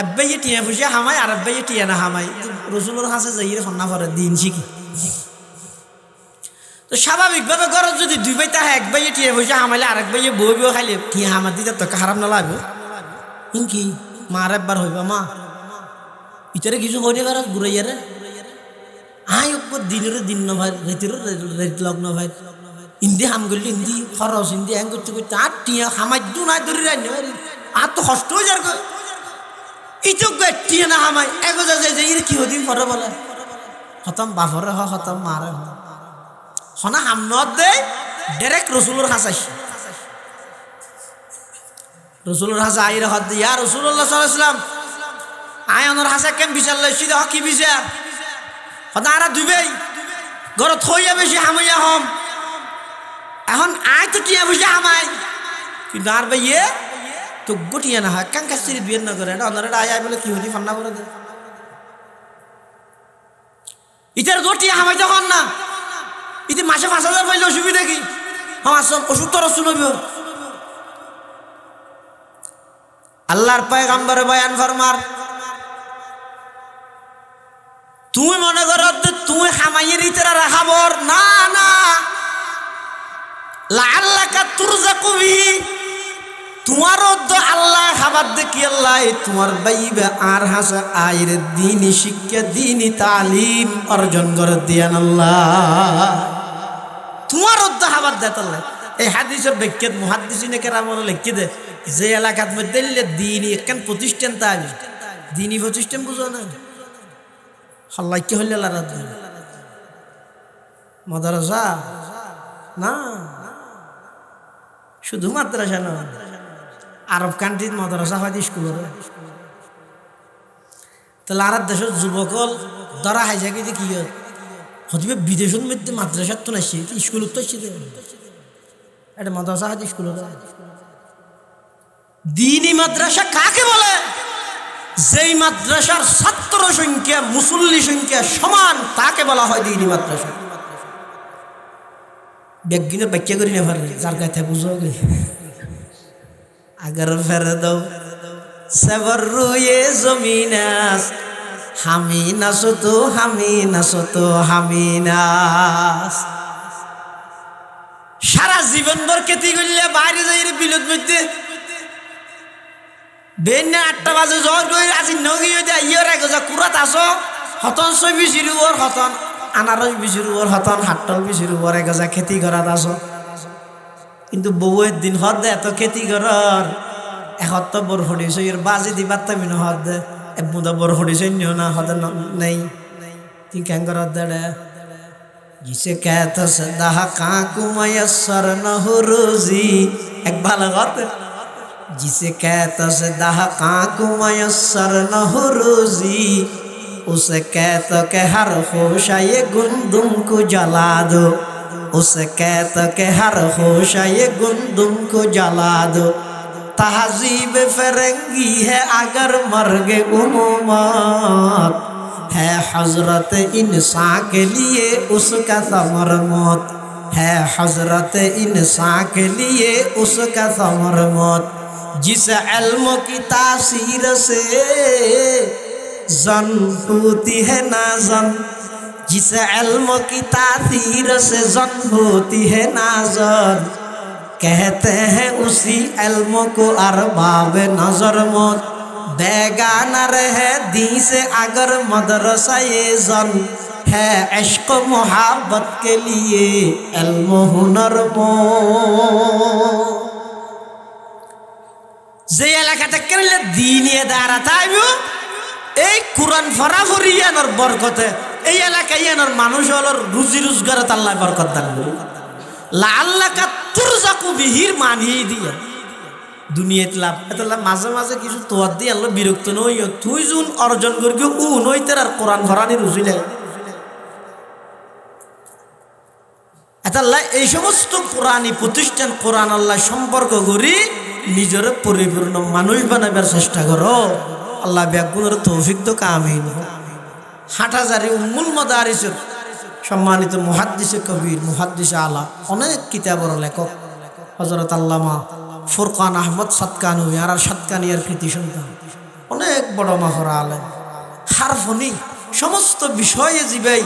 এব্বাইয়ে টিয়া পয়সা হামাই আর এব্বাইয়ে টিয়া না হামাই, রাসূলের কাছে যাইয়ে ফন্না করে দিন শিখি। তো স্বাভাবিকভাবে ঘরত যদি দুই ভাই তাহে এক ভাইয়ে টিয়া পয়সা হামাইলে আরেক ভাইয়ে বই বই খাইলে টিয়া হামার দিতে তো খারাপ না লাগবে কি? মার একবার হইবা মা ইতারে কিছু হইলে ঘর ঘুরাইয়া রে আই উপর দিনের দিন ন ভাই রেতির রেত লগ্ন ভাই ইন্দি হাম গলি ইন্দি খরচ ইন্দি হ্যাং করতে করতে আর টিয়া হামাই দু নাই ধরে রাখি আর তো কষ্ট হয়ে যার ইতো টিয়া না হামাই এগো যায় যে কি হদিন পরে বলে খতম বাফরে হ খতম মারে হ হনা হাম নত দে ডাইরেক্ট রাসূলের কাছে আসি। রাসূলের কাছে আইরা হদ ইয়া রাসূলুল্লাহ সাল্লাল্লাহু আলাইহি ওয়াসাল্লাম আয় ওনার হাসা কেন বিচার লইছি দেখ কি বিচার হদা আর দুইবেই ঘরত হইয়া বেশি হামাইয়া হম এখন আয় তো টিয়া বুঝে হামাই কিন্তু আর ভাইয়ে তো গটিয়া না হয় কান কাছে বিয়ে না করে এটা ওনার আয় আয় বলে কি হদি ফান্না করে দে ইতার গটিয়া হামাই যখন না ইতি মাসে 5,000 পাইলে অসুবিধা কি? আমার ওষুধ তো রসুল হইব। আল্লাহর পয়গম্বর বয়ান ফরমার তুমি মনে করো তুমি হামাইয়ের ইতরা রাখাবর না না লাআল্লাকা তুরজাকু বিহি তোমার আল্লাহ খাবার দেখি আল্লাহ তোমার বাইবে আর হাসা আয়ের দ্বীনি শিক্ষা দ্বীনি তালিম অর্জন করে দিয়ান আল্লাহ তোমার খাবার দেয় আল্লাহ। এই হাদিসের ব্যাখ্যাত মুহাদ্দিসিনে কেরামত লিখে দে যে এলাকার মধ্যে দ্বীনি একখান প্রতিষ্ঠান তাই দ্বীনি প্রতিষ্ঠান বুঝো না আল্লাহ কি হইলে আল্লাহ মাদ্রাসা না শুধু মাদ্রাসা না আরব কান্ট্রির মাদ্রাসা হয় স্কুল তাহলে আর দেশের যুবকল ধরা হাই যায় কি হতে বিদেশের মধ্যে মাদ্রাসার তো নাসি স্কুল তো এটা মাদ্রাসা হয় স্কুল দ্বীনি মাদ্রাসা কাকে বলে? যেই মাদ্রাসার ছাত্র সংখ্যা মুসল্লি সংখ্যা সমান তাকে বলা হয় দ্বীনি মাদ্রাসা। ব্যাগিনে ব্যাখ্যা করি না পারে যার কাছে বুঝো अगर फिर दो सबर ये जमीनास হামিনাস তো হামিনাস তো হামিনাস। সারা জীবন ভর খেতি করলে বাইরে যাই বিলত মধ্যে বেন 8টা বাজে জ্বর করে আজি নগি দেয় ইয়ের আগে যা কুরাত আসো হতন সই বিচির উপর হতন আনারস বিচির উপর হতন হাট্টল বিচির উপর এক যা খেতি করাত আসো। কিন্তু বউয়ের দিন হদ দে এত খেতি করার এত বড় হডিস এর বাজি দিবার তামিন হদ দে বুদা বড় হডিস না হদ নেই তুই কেন করার দে जिसे कहता सदा काकू मयसर न हो रोजी एक भाला बात जिसे कहता सदा काकू मयसर न हो रोजी उसे कहता के हर होशा ये गुंदुम को जला दो उसे कहता के हर होशा ये गुंदुम को जला दो तहजीब फरंगी है अगर मर्गे उम्मत है हजरत इंसान के लिए उसका समर मौत है हजरत इंसान के लिए उसका समर मौत जिस इल्म की तासीर से जन होती है नाजन जिस इल्म की तासीर से जन होती है नाजन कहते हैं उसी इल्म को अरबाब नजर मौत बेगाना रहे दी से अगर मदरसा ये जन है इश्क मोहब्बत के लिए इल्म हुनर मो যে এলাকাতে কেলে দিনে দাঁড়াতে আইবো এই কোরআন ফরাফরিয়ানোর বরকতে এই এলাকায় ইয়ানোর মানুষ হলোর রুজি রোজগারে আল্লাহ বরকত দান করুন লাআল্লাকা তুরজাকু বিহির মানিয়ে দিয়ে দুনিয়াত লাভ এতলা মাঝে মাঝে কিছু তোয়ার দিয়ে আল্লাহ বিরক্ত নই তুই জুন অর্জন করবি ও নইতের আর কোরআন ভরানি রুজি লাগে এতলা এই সমস্ত কোরআনি প্রতিষ্ঠান কোরআন আল্লাহ সম্পর্ক করি নিজের পরিপূর্ণ মানুষ বানাবার চেষ্টা করো আল্লাহ ব্যাগুনের তৌফিক তো কামিন হাটহাজারি উম্মুল মাদারিসের সম্মানিত মুহাদ্দিসে কবির মুহাদ্দিসে আলা অনেক কিতাবের লেখক হযরত আল্লামা ফুরকান আহমদ সাতকানভী আর সাতকানিয়ার কৃতি সন্তান অনেক বড় মাহরা আলেম হারফনি সমস্ত বিষয়ে জীবাই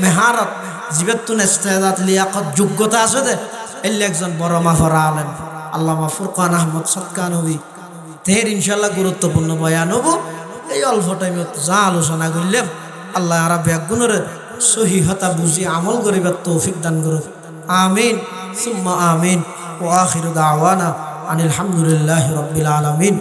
মেহারত জীবেতুন ইস্তেদাত লিয়াকত যোগ্যতা আছে দে এলে একজন বড় মাহরা আলেম আল্লামা ফুরকান আহমদ সাতকানভী তের ইনশাআল্লাহ গুরুত্বপূর্ণ বয়ান হবো এই অল্প টাইমত যা আলোচনা করলাম আল্লাহ আরাবিয়া গুণের সহিহতা বুঝি আমল করিবার তৌফিক দান করুক আমিন সুম্মা আমিন ওয়া আখিরু দাওয়ানা আনিল হামদুলিল্লাহি রাব্বিল আলামিন।